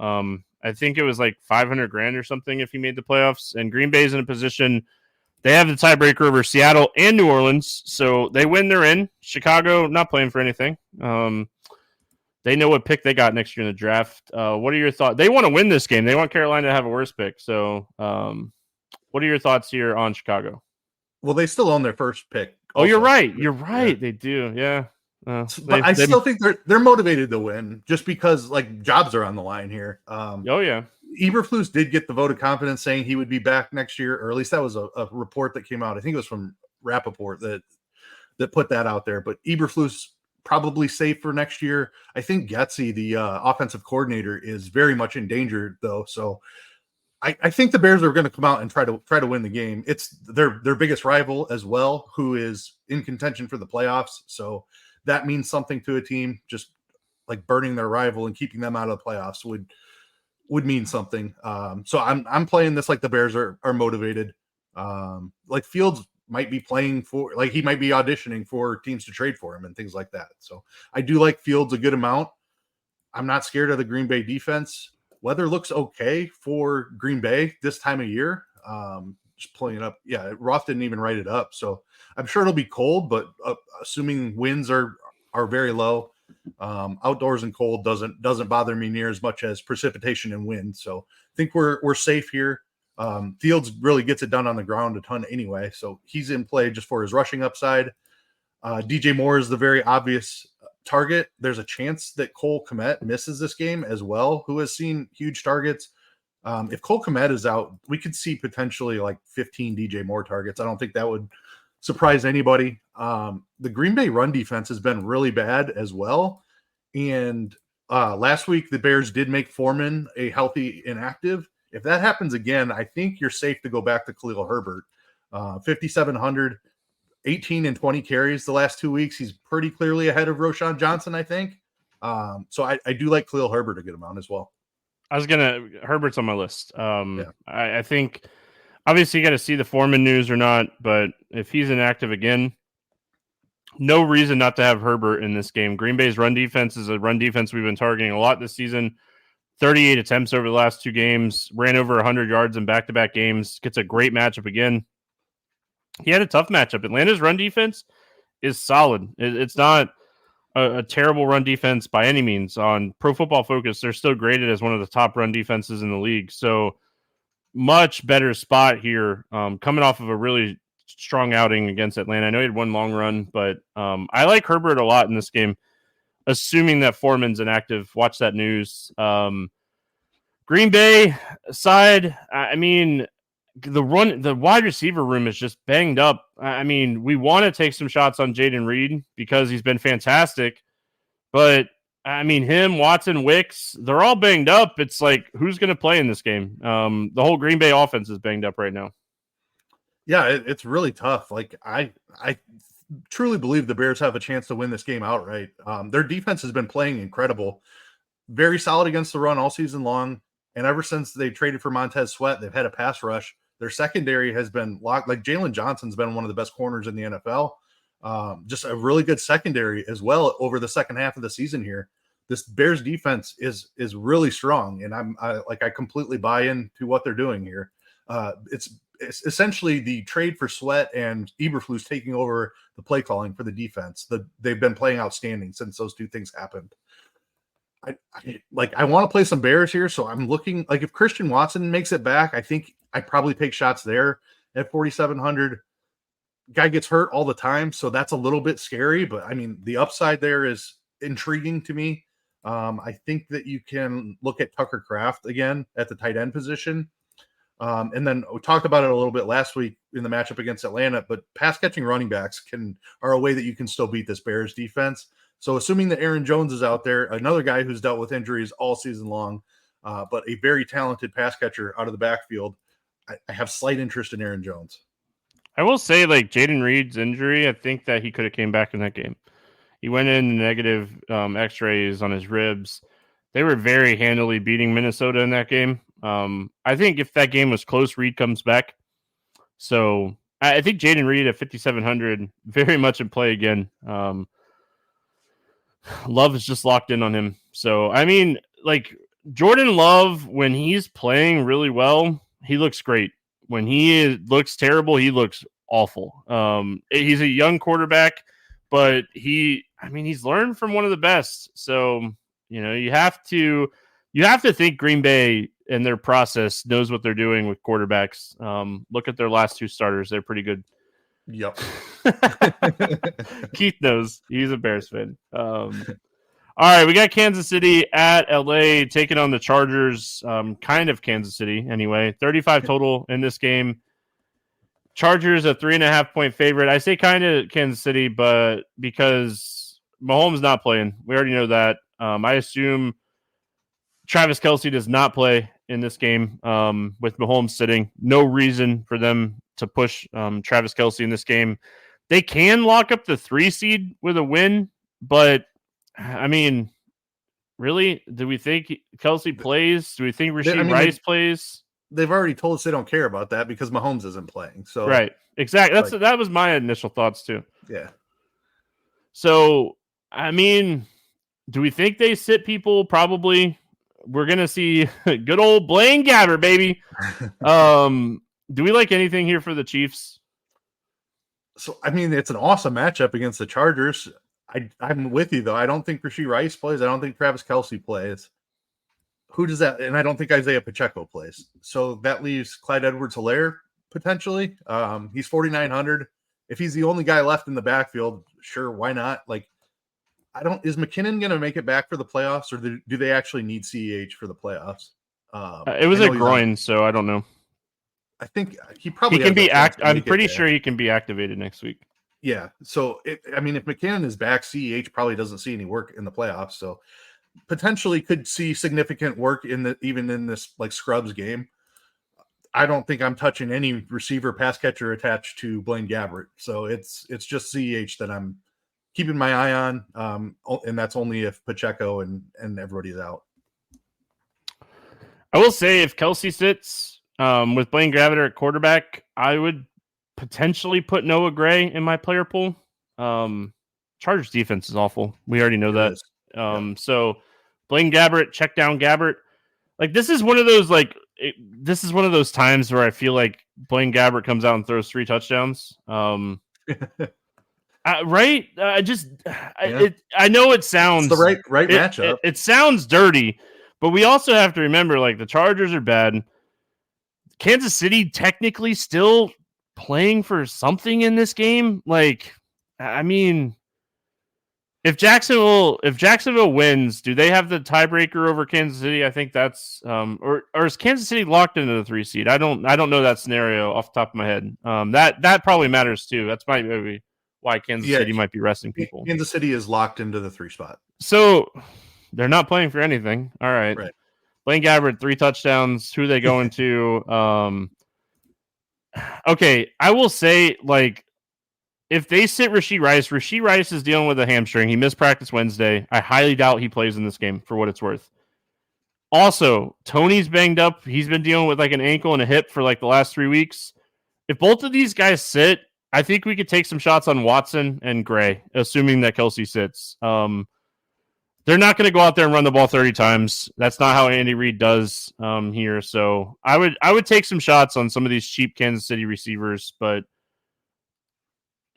I think it was like $500,000 or something if he made the playoffs. And Green Bay's in a position, they have the tiebreaker over Seattle and New Orleans, so they win, they're in. Chicago not playing for anything. They know what pick they got next year in the draft. What are your thoughts? They want to win this game. They want Carolina to have a worse pick. So, what are your thoughts here on Chicago? Well, they still own their first pick Oh, also. you're right. You're right. Yeah. They do. Yeah. But I still think they're motivated to win just because like jobs are on the line here. Oh yeah. Eberflus did get the vote of confidence saying he would be back next year, or at least that was a report that came out. I think it was from Rappaport that put that out there. But Eberflus probably safe for next year. I think Getsy, the offensive coordinator, is very much in danger though. So I think the Bears are going to come out and try to win the game. It's their biggest rival as well, who is in contention for the playoffs. So that means something to a team. Just like burning their rival and keeping them out of the playoffs would mean something. So I'm playing this like the Bears are motivated. Like Fields might be playing for, like he might be auditioning for teams to trade for him and things like that. So I do like Fields a good amount. I'm not scared of the Green Bay defense. Weather looks okay for Green Bay this time of year. Just pulling it up. Yeah, Roth didn't even write it up. So I'm sure it'll be cold, but assuming winds are very low, outdoors and cold doesn't bother me near as much as precipitation and wind. So I think we're safe here. Fields really gets it done on the ground a ton anyway. So he's in play just for his rushing upside. DJ Moore is the very obvious target. There's a chance that Cole Kmet misses this game as well, who has seen huge targets. If Cole Kmet is out, we could see potentially like 15 DJ Moore targets. I don't think that would surprise anybody. The Green Bay run defense has been really bad as well. And last week, the Bears did make Foreman a healthy inactive. If that happens again, I think you're safe to go back to Khalil Herbert. 5,700, 18 and 20 carries the last 2 weeks. He's pretty clearly ahead of Roschon Johnson, I think. So I do like Khalil Herbert a good amount as well. Herbert's on my list. I think obviously you got to see the Foreman news or not, but if he's inactive again, no reason not to have Herbert in this game. Green Bay's run defense is a run defense we've been targeting a lot this season. 38 attempts over the last 2 games, ran over 100 yards in back-to-back games, gets a great matchup again. He had a tough matchup. Atlanta's run defense is solid. It's not a terrible run defense by any means. On Pro Football Focus, they're still graded as one of the top run defenses in the league. So much better spot here, coming off of a really strong outing against Atlanta. I know he had one long run, but I like Herbert a lot in this game, assuming that Foreman's inactive. Watch that news. Green Bay side, I mean, the wide receiver room is just banged up. I mean, we want to take some shots on Jaden Reed because he's been fantastic, but I mean, him, Watson, Wicks, they're all banged up. It's like, who's going to play in this game? The whole Green Bay offense is banged up right now. Yeah, it's really tough. Like I truly believe the Bears have a chance to win this game outright. Their defense has been playing incredible, very solid against the run all season long. And ever since they traded for Montez Sweat, they've had a pass rush. Their secondary has been locked. Like Jalen Johnson's been one of the best corners in the NFL. Just a really good secondary as well over the second half of the season here. This Bears defense is really strong, and I completely buy into what they're doing here. It's essentially the trade for Sweat and Eberflus taking over the play calling for the defense. They've been playing outstanding since those two things happened. I want to play some Bears here, so I'm looking like if Christian Watson makes it back, I think I probably take shots there at 4,700. Guy gets hurt all the time, so that's a little bit scary. But I mean, the upside there is intriguing to me. I think that you can look at Tucker Kraft again at the tight end position. And then we talked about it a little bit last week in the matchup against Atlanta, but pass catching running backs are a way that you can still beat this Bears defense. So assuming that Aaron Jones is out there, another guy who's dealt with injuries all season long, but a very talented pass catcher out of the backfield, I have slight interest in Aaron Jones. I will say, like, Jaden Reed's injury, I think that he could have came back in that game. He went in negative x-rays on his ribs. They were very handily beating Minnesota in that game. I think if that game was close, Reed comes back. So I think Jaden Reed at 5,700, very much in play again. Love is just locked in on him. So, I mean, like, Jordan Love, when he's playing really well, he looks great. When he looks terrible, he looks awful. He's a young quarterback, but he's learned from one of the best. So, you have to think Green Bay and their process knows what they're doing with quarterbacks. Look at their last 2 starters. They're pretty good. Yep. Keith knows. He's a Bears fan. All right, we got Kansas City at LA taking on the Chargers. Kind of Kansas City, anyway. 35 total in this game. Chargers a 3.5-point favorite. I say kind of Kansas City, but because Mahomes not playing, we already know that. I assume Travis Kelce does not play in this game with Mahomes sitting. No reason for them to push Travis Kelce in this game. They can lock up the 3 seed with a win, but I mean, really, do we think Kelce plays? Do we think Rashee Rice plays? They've already told us they don't care about that because Mahomes isn't playing. So right, exactly. That was my initial thoughts too. Yeah. So I mean, do we think they sit people? Probably. We're gonna see good old Blaine Gabbert, baby. Do we like anything here for the Chiefs? So I mean, it's an awesome matchup against the Chargers. I'm with you though. I don't think Rashee Rice plays. I don't think Travis Kelce plays. Who does that? And I don't think Isaiah Pacheco plays. So that leaves Clyde Edwards-Helaire potentially. He's 4,900. If he's the only guy left in the backfield, sure, why not? Like, is McKinnon going to make it back for the playoffs, or do they actually need CEH for the playoffs? It was a groin, so I don't know. I think he probably can be I'm pretty sure he can be activated next week. Yeah. So if McKinnon is back, CEH probably doesn't see any work in the playoffs. So potentially could see significant work even in this like scrubs game. I don't think I'm touching any receiver pass catcher attached to Blaine Gabbert. So it's just CEH that I'm keeping my eye on. And that's only if Pacheco and everybody's out. I will say if Kelce sits with Blaine Gabbert at quarterback, I would potentially put Noah Gray in my player pool. Chargers defense is awful. We already know that. So Blaine Gabbert, check down Gabbert. Like this is one of those times where I feel like Blaine Gabbert comes out and throws 3 touchdowns. Right? I know it sounds it's the right matchup. It sounds dirty, but we also have to remember like the Chargers are bad. Kansas City technically still playing for something in this game. Like, I mean, if Jacksonville wins, do they have the tiebreaker over Kansas City? I think that's or is Kansas City locked into the 3 seed? I don't know that scenario off the top of my head. That probably matters too. That's maybe why Kansas City might be resting people. Kansas City is locked into the 3 spot. So they're not playing for anything. All right. Blaine Gabbert, 3 touchdowns. Who are they going to? Okay, I will say, like, if they sit Rashee Rice is dealing with a hamstring. He missed practice Wednesday. I highly doubt he plays in this game for what it's worth. Also, Tony's banged up. He's been dealing with like an ankle and a hip for like the last 3 weeks. If both of these guys sit, I think we could take some shots on Watson and Gray, assuming that Kelce sits. They're not going to go out there and run the ball 30 times. That's not how Andy Reid does here. So I would take some shots on some of these cheap Kansas City receivers, but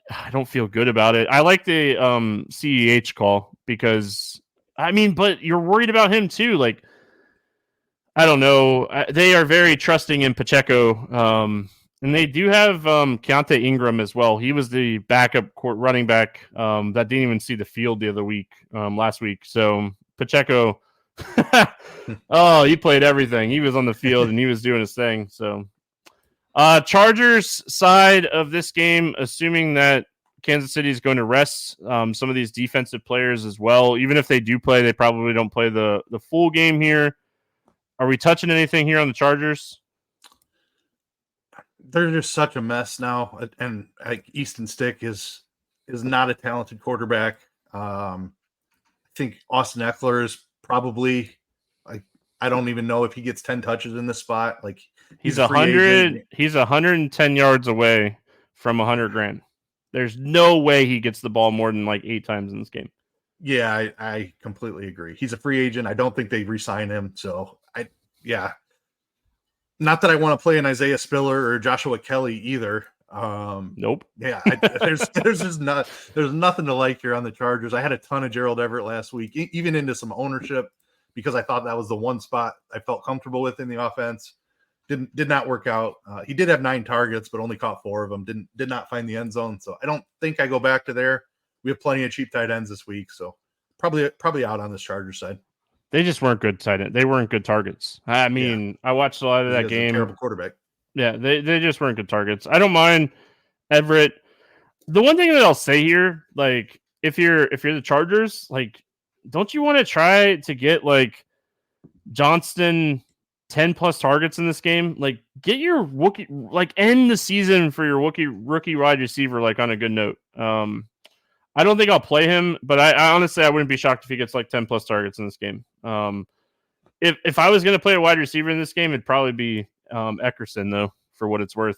I don't feel good about it. I like the CEH call because, I mean, but you're worried about him too. Like, I don't know. They are very trusting in Pacheco. And they do have Keontae Ingram as well. He was the backup running back that didn't even see the field the other week, last week. So Pacheco, he played everything. He was on the field and he was doing his thing. So Chargers side of this game, assuming that Kansas City is going to rest some of these defensive players as well. Even if they do play, they probably don't play the full game here. Are we touching anything here on the Chargers? They're just such a mess now, and Easton Stick is not a talented quarterback. I think Austin Eckler is probably like, I don't even know if he gets 10 touches in this spot. Like he's 100. He's 110 yards away from $100,000. There's no way he gets the ball more than like 8 times in this game. Yeah, I completely agree. He's a free agent. I don't think they re-sign him. So not that I want to play an Isaiah Spiller or Joshua Kelly either. Nope. Yeah, there's nothing to like here on the Chargers. I had a ton of Gerald Everett last week, even into some ownership, because I thought that was the one spot I felt comfortable with in the offense. did not work out. He did have 9 targets, but only caught 4 of them. Did not find the end zone. So I don't think I go back to there. We have plenty of cheap tight ends this week, so probably out on this Chargers side. They just weren't good tight end. They weren't good targets. I mean, I watched a lot of that game. Terrible quarterback. Yeah, they just weren't good targets. I don't mind Everett. The one thing that I'll say here, like if you're the Chargers, like don't you want to try to get like Johnston 10 plus targets in this game? Like get your rookie, like end the season for your rookie wide receiver like on a good note. I don't think I'll play him, but I honestly I wouldn't be shocked if he gets like 10 plus targets in this game. If I was going to play a wide receiver in this game, it'd probably be Eckerson though, for what it's worth.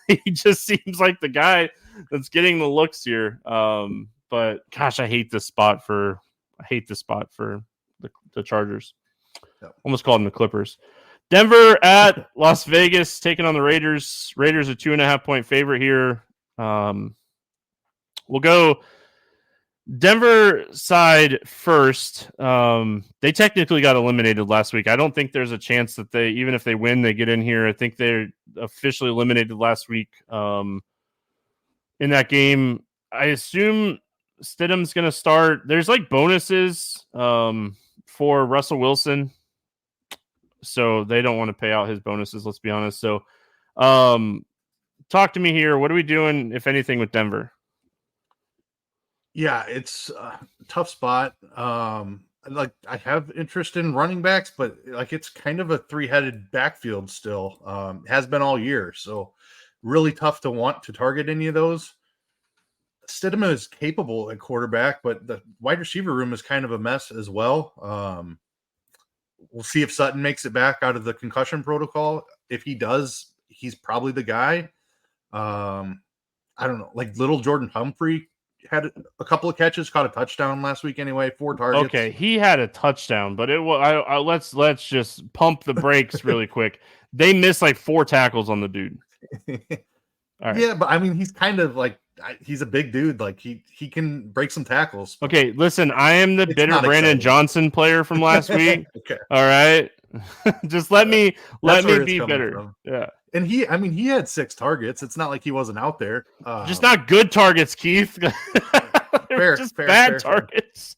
He just seems like the guy that's getting the looks here. But gosh, I hate this spot for the Chargers. Almost called them the Clippers. Denver at Las Vegas taking on the Raiders. Raiders a 2.5-point favorite here. We'll go Denver side first. They technically got eliminated last week. I don't think there's a chance that even if they win, they get in here. I think they're officially eliminated last week in that game. I assume Stidham's going to start. There's like bonuses for Russell Wilson, so they don't want to pay out his bonuses, let's be honest. So talk to me here. What are we doing, if anything, with Denver? Yeah, it's a tough spot. Like I have interest in running backs, but like it's kind of a 3-headed backfield still. Has been all year, so really tough to want to target any of those. Stidham is capable at quarterback, but the wide receiver room is kind of a mess as well. We'll see if Sutton makes it back out of the concussion protocol. If he does, he's probably the guy. I don't know, like little Jordan Humphrey had a couple of catches, caught a touchdown last week anyway, 4 targets. Okay, he had a touchdown, but it was let's just pump the brakes really quick. They missed like 4 tackles on the dude. All right. Yeah, but I mean, he's kind of like he's a big dude. Like he can break some tackles. Okay, listen, I am the bitter Brandon Johnson player from last week. Okay, all right, just let me be bitter. From. Yeah. And he had 6 targets. It's not like he wasn't out there. Just not good targets, Keith. Fair, bad targets.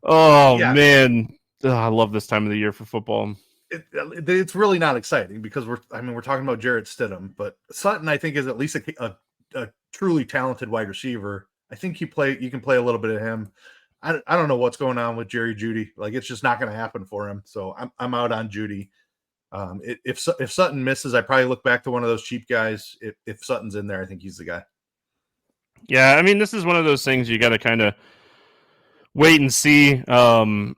Man. I love this time of the year for football. It's really not exciting because we're talking about Jarrett Stidham, but Sutton, I think, is at least a truly talented wide receiver. I think you can play a little bit of him. I don't know what's going on with Jerry Jeudy. Like it's just not going to happen for him. So I'm out on Jeudy. If Sutton misses, I probably look back to one of those cheap guys. If Sutton's in there, I think he's the guy. Yeah, I mean, this is one of those things you got to kind of wait and see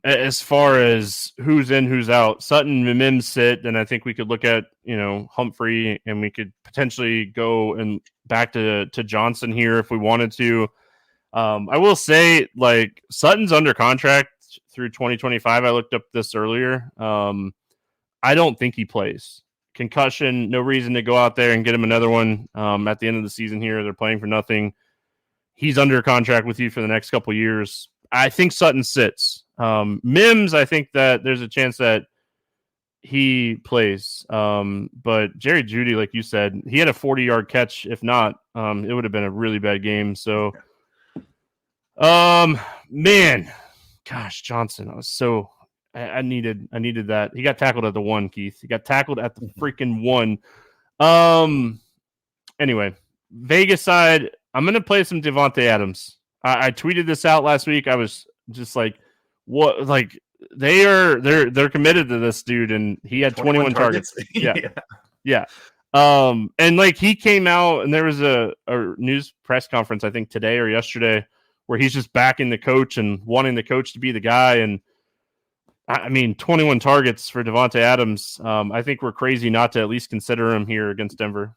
as far as who's in, who's out. Sutton and Mims sit, and I think we could look at Humphrey, and we could potentially go and back to Johnson here if we wanted to. I will say, like Sutton's under contract through 2025. I looked up this earlier. I don't think he plays. Concussion, no reason to go out there and get him another one at the end of the season here. They're playing for nothing. He's under contract with you for the next couple years. I think Sutton sits. Mims, I think that there's a chance that he plays. But Jerry Jeudy, like you said, he had a 40-yard catch. If not, it would have been a really bad game. So, man, gosh, Johnson, I needed that. He got tackled at the 1, Keith. He got tackled at the freaking 1. Anyway, Vegas side, I'm going to play some Devontae Adams. I tweeted this out last week. I was just like, what? Like they're committed to this dude, and he had 21 targets. Yeah. And like he came out, and there was a news press conference, I think today or yesterday, where he's just backing the coach and wanting the coach to be the guy. And I mean, 21 targets for Devontae Adams. I think we're crazy not to at least consider him here against Denver.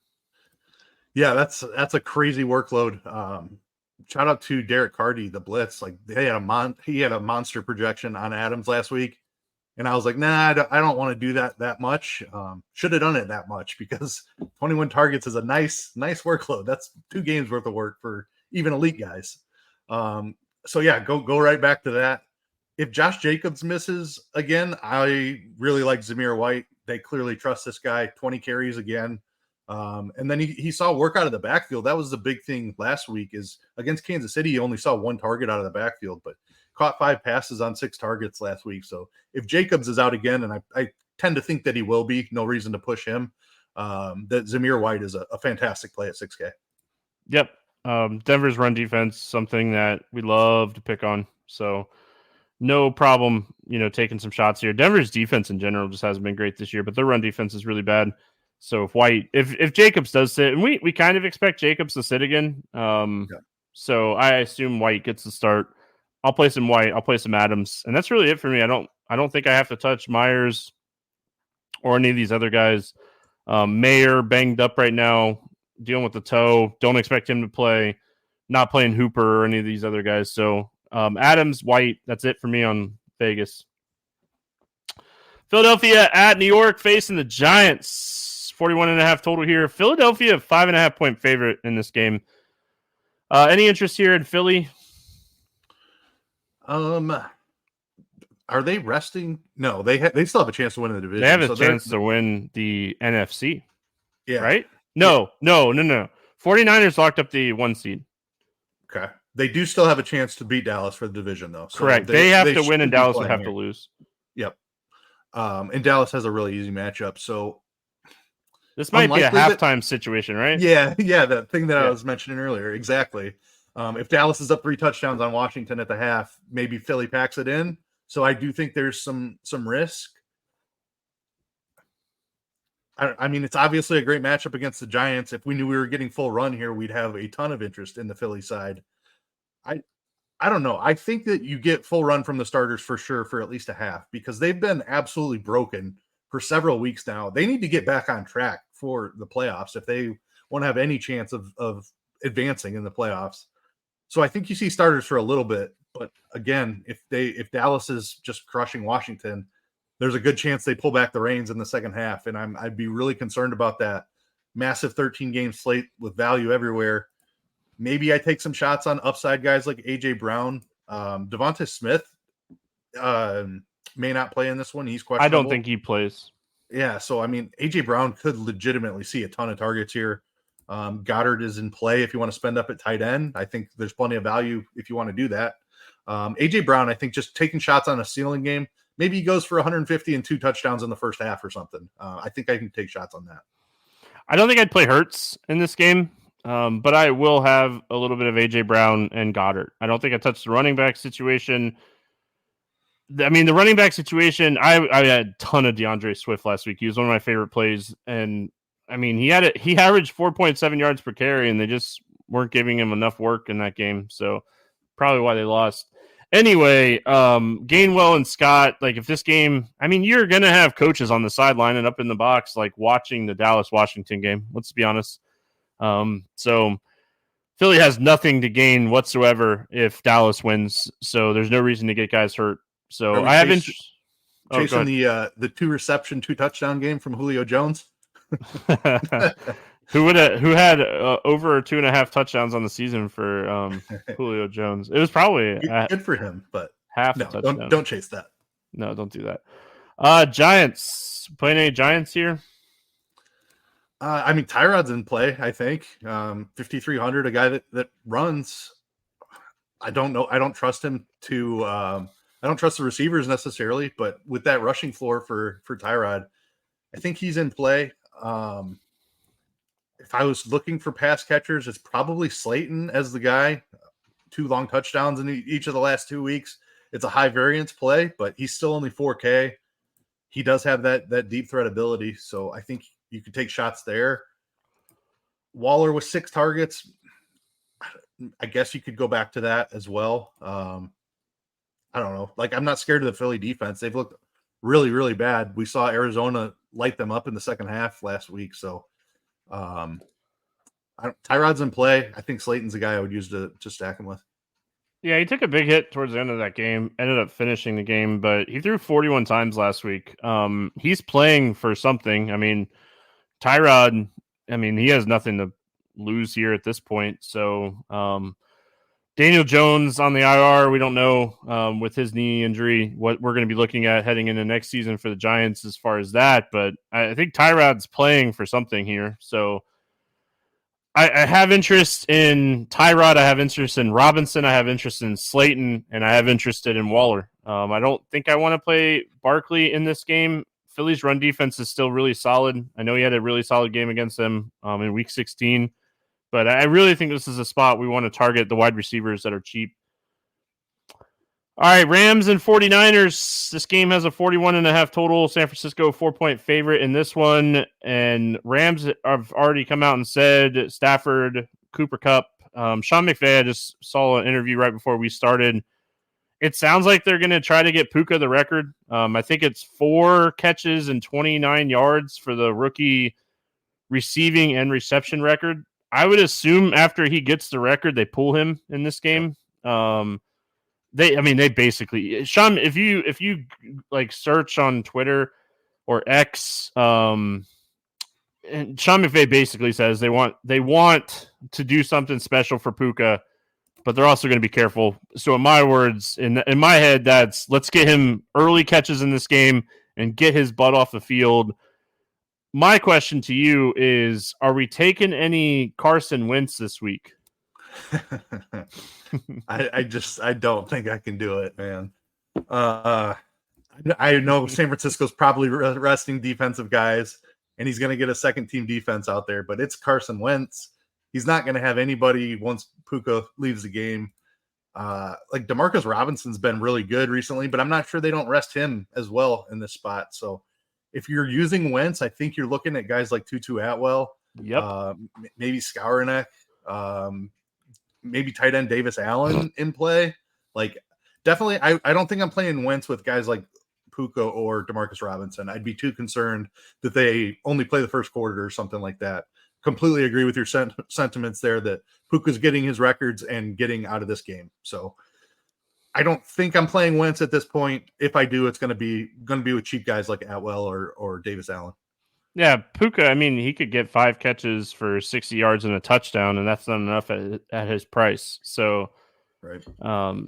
Yeah, that's a crazy workload. Shout out to Derek Carty, the Blitz. Like he had a monster projection on Adams last week, and I was like, nah, I don't want to do that much. Should have done it that much because 21 targets is a nice workload. That's 2 games worth of work for even elite guys. So yeah, go right back to that. If Josh Jacobs misses again, I really like Zamir White. They clearly trust this guy. 20 carries again. And then he saw work out of the backfield. That was the big thing last week is against Kansas City. He only saw 1 target out of the backfield, but caught 5 passes on 6 targets last week. So if Jacobs is out again, and I tend to think that he will be, no reason to push him, that Zamir White is a fantastic play at 6K. Yep. Denver's run defense, something that we love to pick on. So no problem, taking some shots here. Denver's defense in general just hasn't been great this year, but their run defense is really bad. So if Jacobs does sit, and we kind of expect Jacobs to sit again. So I assume White gets the start. I'll play some White. I'll play some Adams, and that's really it for me. I don't think I have to touch Myers or any of these other guys. Mayer banged up right now, dealing with the toe. Don't expect him to play. Not playing Hooper or any of these other guys. So Adams, White, that's it for me on Vegas. Philadelphia at New York facing the Giants. 41.5 total here. Philadelphia, 5.5 point favorite in this game. Any interest here in Philly? Are they resting? No, they still have a chance to win the division. They have a chance to win the NFC. Yeah. Right? No. 49ers locked up the 1 seed. Okay. They do still have a chance to beat Dallas for the division, though. So correct. They have to win, and Dallas would have to lose. Yep. And Dallas has a really easy matchup. So this might be a halftime situation, right? Yeah. That thing that I was mentioning earlier. Exactly. If Dallas is up 3 touchdowns on Washington at the half, maybe Philly packs it in. So I do think there's some risk. I mean, it's obviously a great matchup against the Giants. If we knew we were getting full run here, we'd have a ton of interest in the Philly side. I don't know. I think that you get full run from the starters for sure for at least a half because they've been absolutely broken for several weeks now. They need to get back on track for the playoffs if they want to have any chance of advancing in the playoffs. So I think you see starters for a little bit, but again, if Dallas is just crushing Washington, there's a good chance they pull back the reins in the second half, and I'd be really concerned about that. Massive 13-game slate with value everywhere. Maybe I take some shots on upside guys like A.J. Brown. Devonta Smith may not play in this one. He's questionable. I don't think he plays. Yeah, so, I mean, A.J. Brown could legitimately see a ton of targets here. Goddard is in play if you want to spend up at tight end. I think there's plenty of value if you want to do that. A.J. Brown, I think just taking shots on a ceiling game, maybe he goes for 150 and 2 touchdowns in the first half or something. I think I can take shots on that. I don't think I'd play Hurts in this game, but I will have a little bit of A.J. Brown and Goddard. I don't think I touched the running back situation. I mean, the running back situation, I had a ton of DeAndre Swift last week. He was one of my favorite plays, and I mean, he averaged 4.7 yards per carry, and they just weren't giving him enough work in that game. So probably why they lost. Anyway, Gainwell and Scott, like if this game, I mean, you're going to have coaches on the sideline and up in the box, like watching the Dallas-Washington game. Let's be honest. So Philly has nothing to gain whatsoever if Dallas wins. So there's no reason to get guys hurt. So I haven't chasing the 2 reception, 2 touchdown game from Julio Jones. who had over 2.5 touchdowns on the season for Julio Jones? It was probably good for him, but half no, a touchdown. Don't chase that. No, don't do that. Giants playing any Giants here? I mean, Tyrod's in play. I think 5,300, a guy that runs. I don't know. I don't trust him to. I don't trust the receivers necessarily, but with that rushing floor for Tyrod, I think he's in play. If I was looking for pass catchers, it's probably Slayton as the guy. 2 long touchdowns in each of the last 2 weeks. It's a high variance play, but he's still only 4K. He does have that deep threat ability, so I think you could take shots there. Waller with 6 targets. I guess you could go back to that as well. I don't know. Like, I'm not scared of the Philly defense. They've looked really, really bad. We saw Arizona light them up in the second half last week. So Tyrod's in play. I think Slayton's the guy I would use to stack him with. Yeah, he took a big hit towards the end of that game, ended up finishing the game, but he threw 41 times last week. He's playing for something. I mean, Tyrod, he has nothing to lose here at this point. So Daniel Jones on the IR. We don't know with his knee injury what we're going to be looking at heading into next season for the Giants as far as that. But I think Tyrod's playing for something here. So I have interest in Tyrod. I have interest in Robinson. I have interest in Slayton. And I have interest in Waller. I don't think I want to play Barkley in this game. Philly's run defense is still really solid. I know he had a really solid game against them in Week 16. But I really think this is a spot we want to target the wide receivers that are cheap. All right, Rams and 49ers. This game has a 41.5 total. San Francisco 4-point favorite in this one. And Rams have already come out and said Stafford, Cooper Kupp. Sean McVay, I just saw an interview right before we started. It sounds like they're going to try to get Puka the record. I think it's 4 catches and 29 yards for the rookie receiving and reception record. I would assume after he gets the record, they pull him in this game. They basically, Sean, if you like search on Twitter or X, and Sean McVay basically says they want to do something special for Puka, but they're also going to be careful. So in my words, in my head, that's let's get him early catches in this game and get his butt off the field. My question to you is, are we taking any Carson Wentz this week? I don't think I can do it, man. I know San Francisco's probably resting defensive guys, and he's going to get a second team defense out there, but it's Carson Wentz. He's not going to have anybody once Puka leaves the game. Like Demarcus Robinson's been really good recently, but I'm not sure they don't rest him as well in this spot. So if you're using Wentz, I think you're looking at guys like Tutu Atwell, maybe Skowronek, maybe tight end Davis Allen in play. Like, definitely, I don't think I'm playing Wentz with guys like Puka or Demarcus Robinson. I'd be too concerned that they only play the first quarter or something like that. Completely agree with your sentiments there that Puka's getting his records and getting out of this game. So I don't think I'm playing Wentz at this point. If I do, it's going to be with cheap guys like Atwell or Davis Allen. Yeah, Puka, I mean, he could get 5 catches for 60 yards and a touchdown, and that's not enough at his price. So right.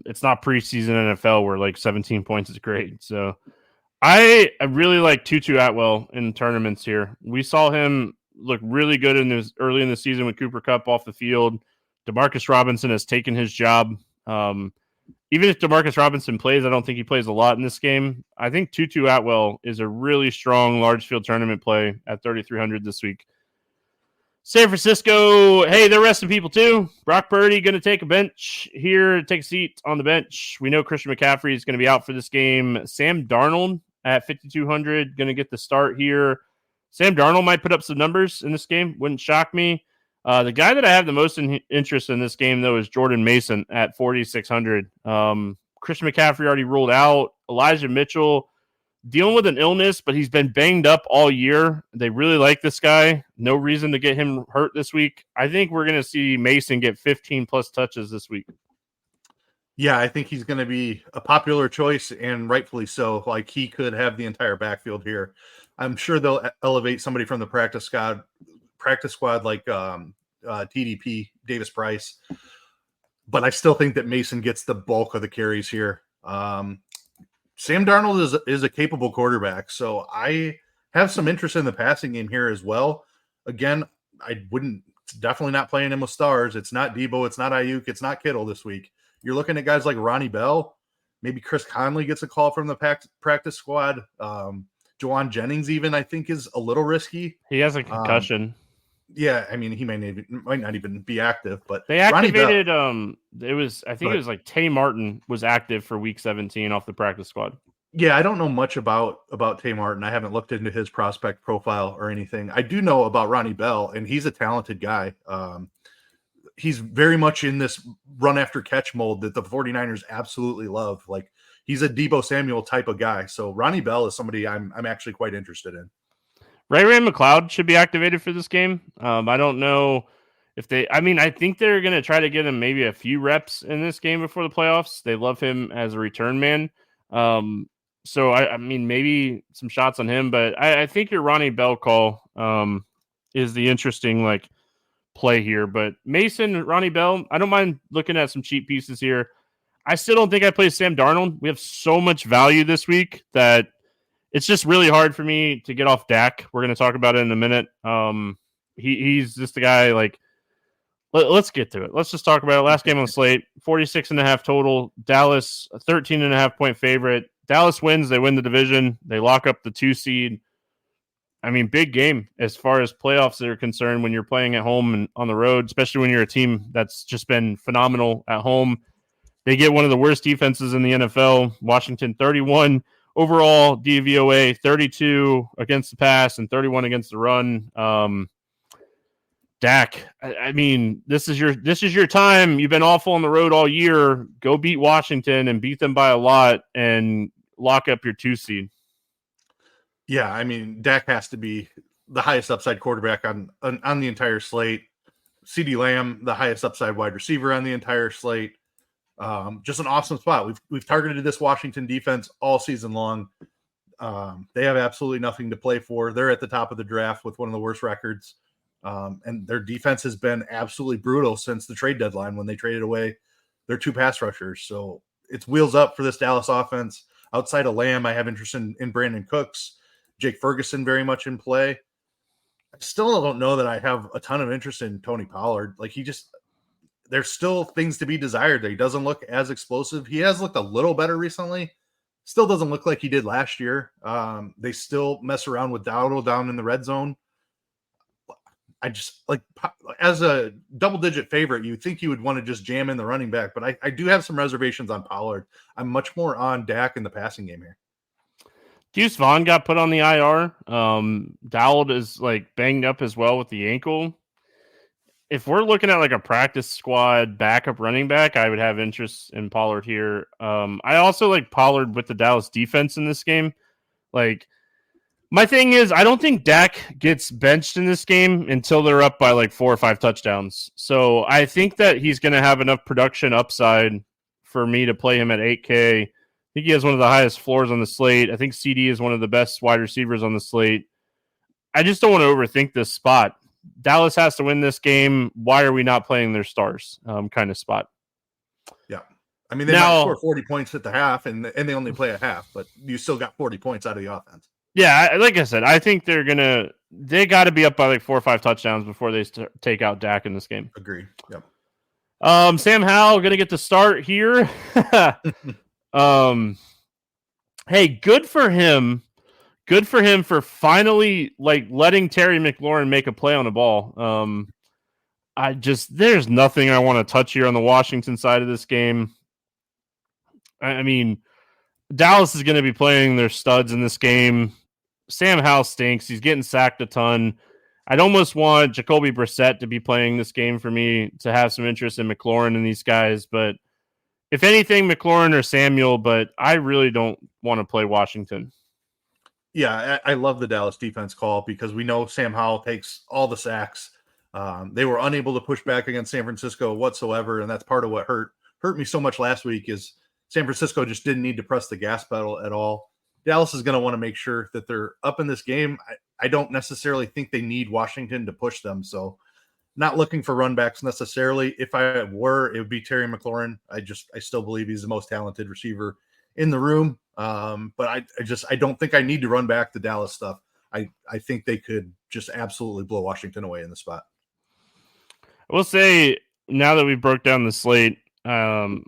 It's not preseason NFL where like 17 points is great. So I really like Tutu Atwell in tournaments here. We saw him look really good early in the season with Cooper Kupp off the field. Demarcus Robinson has taken his job. Even if Demarcus Robinson plays, I don't think he plays a lot in this game. I think Tutu Atwell is a really strong large field tournament play at 3,300 this week. San Francisco, hey, they're resting people too. Brock Purdy going to take a seat on the bench. We know Christian McCaffrey is going to be out for this game. Sam Darnold at 5,200 going to get the start here. Sam Darnold might put up some numbers in this game. Wouldn't shock me. The guy that I have the most interest in this game, though, is Jordan Mason at 4,600. Christian McCaffrey already ruled out. Elijah Mitchell dealing with an illness, but he's been banged up all year. They really like this guy. No reason to get him hurt this week. I think we're going to see Mason get 15-plus touches this week. Yeah, I think he's going to be a popular choice, and rightfully so. Like, he could have the entire backfield here. I'm sure they'll elevate somebody from the practice squad like TDP, Davis Price. But I still think that Mason gets the bulk of the carries here. Sam Darnold is a capable quarterback, so I have some interest in the passing game here as well. Again, I wouldn't definitely not playing him with stars. It's not Debo, it's not Ayuk, it's not Kittle this week. You're looking at guys like Ronnie Bell. Maybe Chris Conley gets a call from the practice squad. Juwan Jennings even, I think, is a little risky. He has a concussion. Yeah, I mean, he might not even be active, but they activated. It was like Tay Martin was active for Week 17 off the practice squad. Yeah, I don't know much about Tay Martin. I haven't looked into his prospect profile or anything. I do know about Ronnie Bell, and he's a talented guy. He's very much in this run after catch mold that the 49ers absolutely love. Like, he's a Debo Samuel type of guy. So Ronnie Bell is somebody I'm actually quite interested in. Ray McLeod should be activated for this game. I don't know if I think they're going to try to get him maybe a few reps in this game before the playoffs. They love him as a return man. So I mean, maybe some shots on him, but I think your Ronnie Bell call is the interesting play here. But Mason, Ronnie Bell, I don't mind looking at some cheap pieces here. I still don't think I play Sam Darnold. We have so much value this week that it's just really hard for me to get off Dak. We're going to talk about it in a minute. He's just the guy, like, let's get to it. Let's just talk about it. Last game on the slate, 46.5 total. Dallas, a 13.5 point favorite. Dallas wins. They win the division. They lock up the 2 seed. I mean, big game as far as playoffs are concerned when you're playing at home and on the road, especially when you're a team that's just been phenomenal at home. They get one of the worst defenses in the NFL. Washington, 31 overall DVOA, 32 against the pass and 31 against the run. Dak, I mean, this is your time. You've been awful on the road all year. Go beat Washington and beat them by a lot and lock up your 2 seed. Yeah, I mean, Dak has to be the highest upside quarterback on the entire slate. CeeDee Lamb, the highest upside wide receiver on the entire slate. Just an awesome spot. We've targeted this Washington defense all season long. They have absolutely nothing to play for. They're at the top of the draft with one of the worst records. And their defense has been absolutely brutal since the trade deadline when they traded away their 2 pass rushers. So it's wheels up for this Dallas offense. Outside of Lamb, I have interest in Brandon Cooks, Jake Ferguson very much in play. I still don't know that I have a ton of interest in Tony Pollard. Like, there's still things to be desired there. He doesn't look as explosive. He has looked a little better recently. Still doesn't look like he did last year. They still mess around with Dowdle down in the red zone. I just, like, as a double-digit favorite, you think you would want to just jam in the running back, but I do have some reservations on Pollard. I'm much more on Dak in the passing game here. Deuce Vaughn got put on the IR. Dowd is, like, banged up as well with the ankle. If we're looking at, like, a practice squad backup running back, I would have interest in Pollard here. I also like Pollard with the Dallas defense in this game. Like, my thing is, I don't think Dak gets benched in this game until they're up by, like, 4 or 5 touchdowns. So I think that he's going to have enough production upside for me to play him at 8K. I think he has one of the highest floors on the slate. I think CD is one of the best wide receivers on the slate. I just don't want to overthink this spot. Dallas has to win this game. Why are we not playing their stars? Kind of spot. Yeah. I mean, they might score 40 points at the half, and they only play a half, but you still got 40 points out of the offense. Yeah, like I said, I think they got to be up by like 4 or 5 touchdowns before they take out Dak in this game. Agree. Yep. Sam Howell going to get the start here. Hey, good for him. Good for him for finally, like, letting Terry McLaurin make a play on the ball. There's nothing I want to touch here on the Washington side of this game. I mean, Dallas is going to be playing their studs in this game. Sam Howell stinks. He's getting sacked a ton. I'd almost want Jacoby Brissett to be playing this game for me to have some interest in McLaurin and these guys. But if anything, McLaurin or Samuel, but I really don't want to play Washington. Yeah, I love the Dallas defense call because we know Sam Howell takes all the sacks. They were unable to push back against San Francisco whatsoever, and that's part of what hurt me so much last week is San Francisco just didn't need to press the gas pedal at all. Dallas is going to want to make sure that they're up in this game. I don't necessarily think they need Washington to push them, so not looking for run backs necessarily. If I were, it would be Terry McLaurin. I still believe he's the most talented receiver in the room. But I don't think I need to run back the Dallas stuff. I think they could just absolutely blow Washington away in the spot. I will say, now that we broke down the slate, my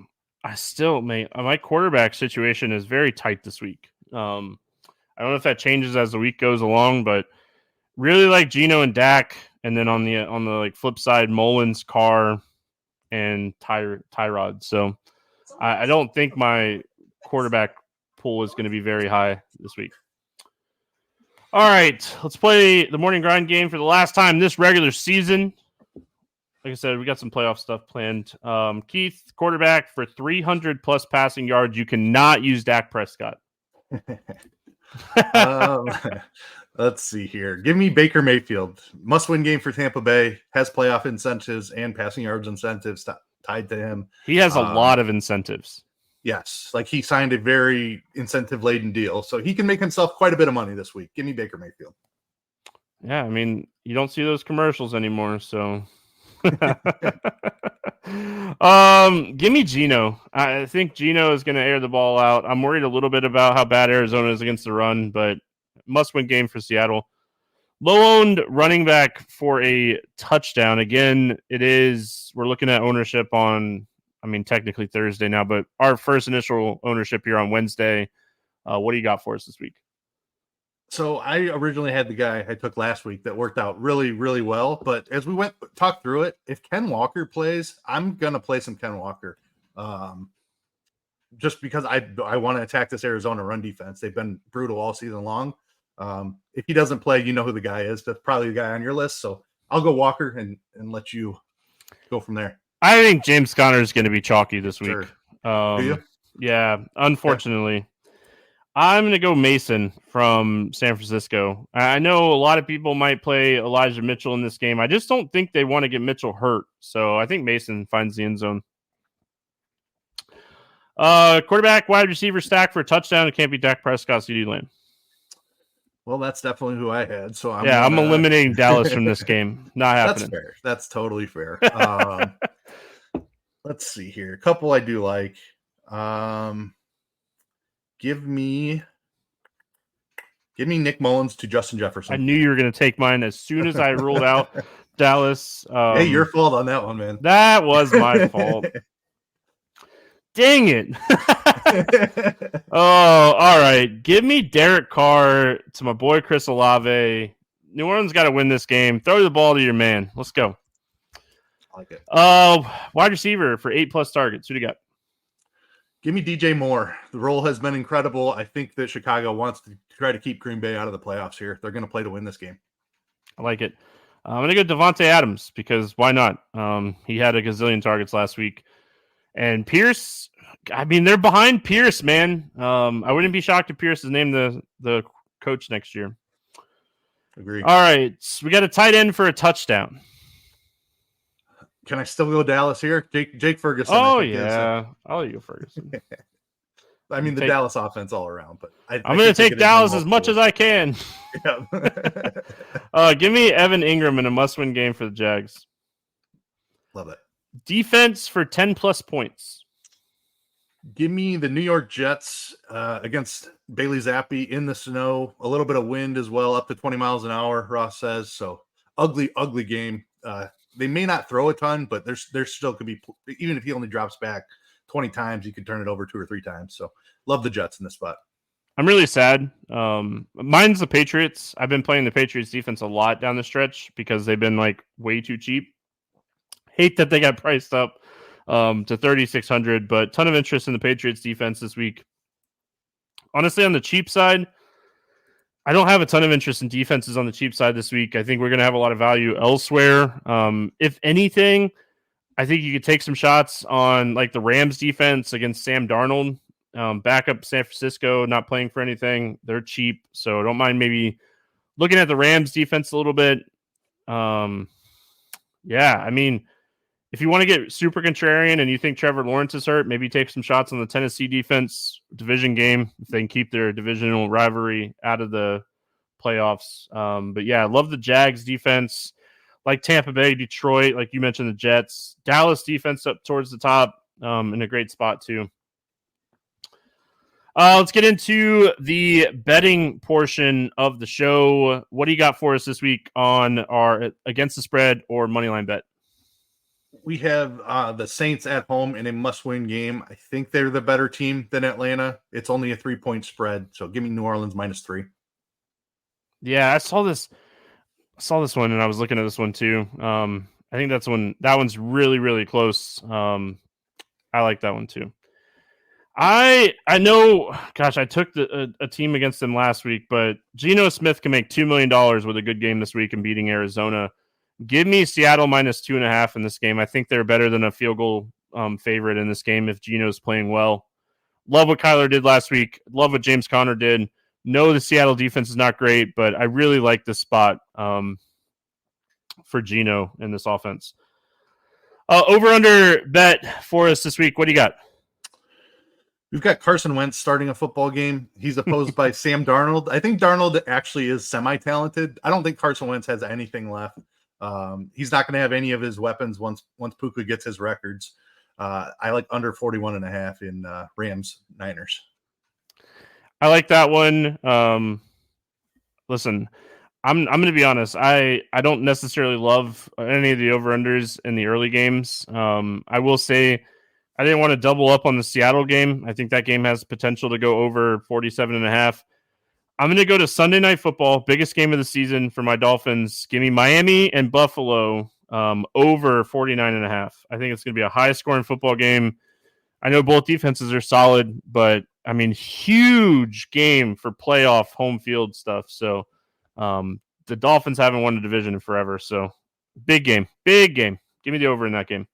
quarterback situation is very tight this week. I don't know if that changes as the week goes along, but really like Geno and Dak, and then on the like flip side, Mullins, Carr, and Tyrod. So I don't think my quarterback pool is going to be very high this week. All right, let's play the morning grind game for the last time this regular season. Like I said, we got some playoff stuff planned. Keith, quarterback for 300 plus passing yards. You cannot use Dak Prescott. Let's see here. Give me Baker Mayfield. Must-win game for Tampa Bay. Has playoff incentives and passing yards incentives tied to him. He has a lot of incentives. Yes, like he signed a very incentive-laden deal, so he can make himself quite a bit of money this week. Give me Baker Mayfield. Yeah, I mean, you don't see those commercials anymore, so Give me Geno. I think Geno is going to air the ball out. I'm worried a little bit about how bad Arizona is against the run, but must-win game for Seattle. Low-owned running back for a touchdown. Again, we're looking at ownership on, technically Thursday now, but our first initial ownership here on Wednesday. What do you got for us this week? So I originally had the guy I took last week that worked out really, really well. But as we talked through it, if Ken Walker plays, I'm going to play some Ken Walker. Just because I want to attack this Arizona run defense. They've been brutal all season long. If he doesn't play, you know who the guy is. That's probably the guy on your list. So I'll go Walker and let you go from there. I think James Conner is going to be chalky this week. Sure. Do you? Yeah, unfortunately. Yeah. I'm going to go Mason from San Francisco. I know a lot of people might play Elijah Mitchell in this game. I just don't think they want to get Mitchell hurt. So I think Mason finds the end zone. Quarterback, wide receiver stack for a touchdown. It can't be Dak Prescott, CeeDee Lamb. Well, that's definitely who I had. So I'm eliminating Dallas from this game. Not happening. That's fair. That's totally fair. Let's see here. A couple I do like. Give me Nick Mullins to Justin Jefferson. I knew you were going to take mine as soon as I ruled out Dallas. Hey, your fault on that one, man. That was my fault. Dang it. Oh, all right. Give me Derek Carr to my boy Chris Olave. New Orleans got to win this game. Throw the ball to your man. Let's go. I like it. Wide receiver for 8+ targets. Who do you got? Give me DJ Moore. The role has been incredible. I think that Chicago wants to try to keep Green Bay out of the playoffs here. They're going to play to win this game. I like it. I'm going to go Devontae Adams because why not? He had a gazillion targets last week. And Pierce, they're behind Pierce, man. I wouldn't be shocked if Pierce is named the coach next year. Agree. All right. So we got a tight end for a touchdown. Can I still go Dallas here? Jake Ferguson. Oh, yeah. I'll go Ferguson. The Dallas offense all around. But I'm going to take Dallas as much as I can. Yeah. Give me Evan Ingram in a must-win game for the Jags. Love it. Defense for 10+ points. Give me the New York Jets against Bailey Zappi in the snow. A little bit of wind as well, up to 20 miles an hour, Ross says. So ugly game. They may not throw a ton, but there still could be, even if he only drops back 20 times, he could turn it over 2 or 3 times. So love the Jets in this spot. I'm really sad. Mine's the Patriots. I've been playing the Patriots defense a lot down the stretch because they've been way too cheap. Hate that they got priced up to 3,600, but ton of interest in the Patriots defense this week. Honestly, on the cheap side, I don't have a ton of interest in defenses on the cheap side this week. I think we're going to have a lot of value elsewhere. If anything, I think you could take some shots on the Rams defense against Sam Darnold. Backup San Francisco, not playing for anything. They're cheap, so don't mind maybe looking at the Rams defense a little bit. If you want to get super contrarian and you think Trevor Lawrence is hurt, maybe take some shots on the Tennessee defense division game if they can keep their divisional rivalry out of the playoffs. But yeah, I love the Jags defense, like Tampa Bay, Detroit, like you mentioned, the Jets, Dallas defense up towards the top in a great spot too. Let's get into the betting portion of the show. What do you got for us this week on our against the spread or moneyline bet? We have the Saints at home in a must-win game. I think they're the better team than Atlanta. It's only a 3-point spread, so give me New Orleans -3. Yeah, I saw this one, and I was looking at this one too. I think that one's really, really close. I like that one too. I know, gosh, I took a team against them last week, but Geno Smith can make $2 million with a good game this week and beating Arizona. Give me Seattle -2.5 in this game. I think they're better than a field goal favorite in this game if Geno's playing well. Love what Kyler did last week. Love what James Conner did. No, the Seattle defense is not great, but I really like this spot for Geno in this offense. Over-under bet for us this week. What do you got? We've got Carson Wentz starting a football game. He's opposed by Sam Darnold. I think Darnold actually is semi-talented. I don't think Carson Wentz has anything left. He's not going to have any of his weapons once Puka gets his records. I like under 41.5 in Rams Niners. I like that one. Listen, I'm going to be honest. I don't necessarily love any of the over-unders in the early games. I will say I didn't want to double up on the Seattle game. I think that game has potential to go over 47.5. I'm going to go to Sunday Night Football, biggest game of the season for my Dolphins. Give me Miami and Buffalo over 49.5. I think it's going to be a high-scoring football game. I know both defenses are solid, but, I mean, huge game for playoff home field stuff. So the Dolphins haven't won a division in forever. So big game. Give me the over in that game.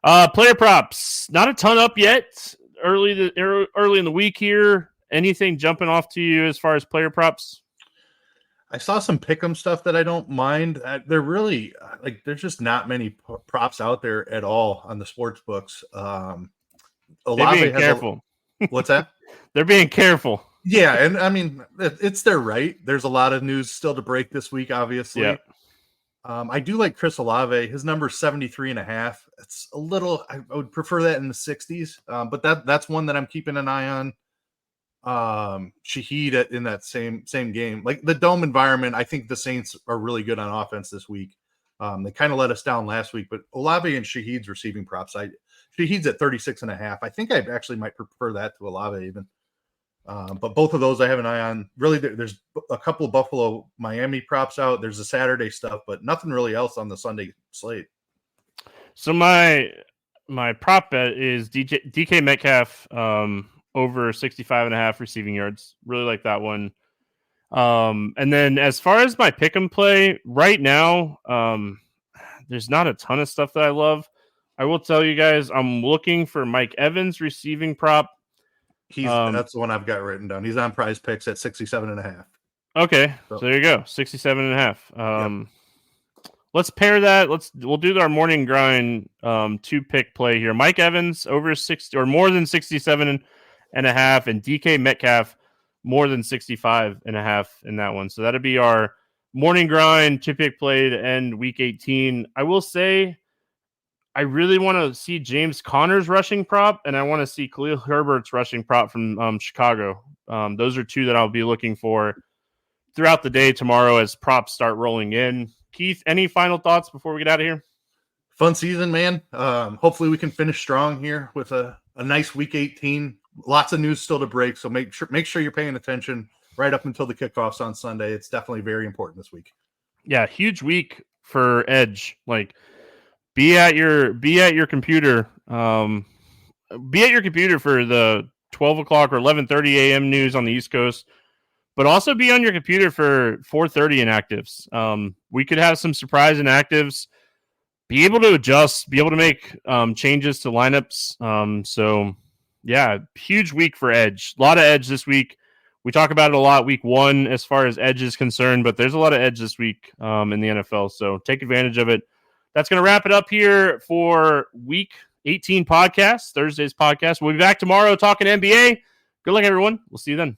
Player props. Not a ton up yet. Early in the week here. Anything jumping off to you as far as player props? I saw some pick'em stuff that I don't mind. They're really there's just not many props out there at all on the sports books. They're being careful. What's that? They're being careful. Yeah, and I mean it's their right. There's a lot of news still to break this week, obviously. Yeah. I do like Chris Olave. His number is 73.5. It's a little. I would prefer that in the 60s, but that's one that I'm keeping an eye on. Shaheed in that same game, like the dome environment. I think the Saints are really good on offense this week. They kind of let us down last week, but Olave and Shaheed's receiving props. Shaheed's at 36.5. I think I actually might prefer that to Olave even. But both of those I have an eye on. Really, there's a couple of Buffalo Miami props out. There's the Saturday stuff, but nothing really else on the Sunday slate. So my prop bet is DK Metcalf over 65.5 receiving yards. Really like that one. And then as far as my pick 'em play right now, there's not a ton of stuff that I love. I will tell you guys, I'm looking for Mike Evans receiving prop. That's the one I've got written down. He's on Prize Picks at 67.5. Okay, so there you go, 67.5. Let's pair that. We'll do our morning grind 2-pick play here. Mike Evans over 60 or more than 67.5, and DK Metcalf more than 65.5 in that one. So that'll be our morning grind 2-pick play to end week 18. I will say I really want to see James Conner's rushing prop, and I want to see Khalil Herbert's rushing prop from Chicago. Those are two that I'll be looking for throughout the day tomorrow as props start rolling in. Keith, any final thoughts before we get out of here? Fun season, man. Hopefully we can finish strong here with a nice week 18. Lots of news still to break, so make sure you're paying attention right up until the kickoffs on Sunday. It's definitely very important this week. Yeah, huge week for Edge. Like, be at your computer. Be at your computer for the 12 o'clock or 11:30 a.m. news on the East Coast, but also be on your computer for 4:30 inactives. We could have some surprise inactives. Be able to adjust. Be able to make changes to lineups. So, yeah, huge week for Edge. A lot of Edge this week. We talk about it a lot week 1 as far as Edge is concerned, but there's a lot of Edge this week in the NFL. So take advantage of it. That's going to wrap it up here for week 18 podcast, Thursday's podcast. We'll be back tomorrow talking NBA. Good luck, everyone. We'll see you then.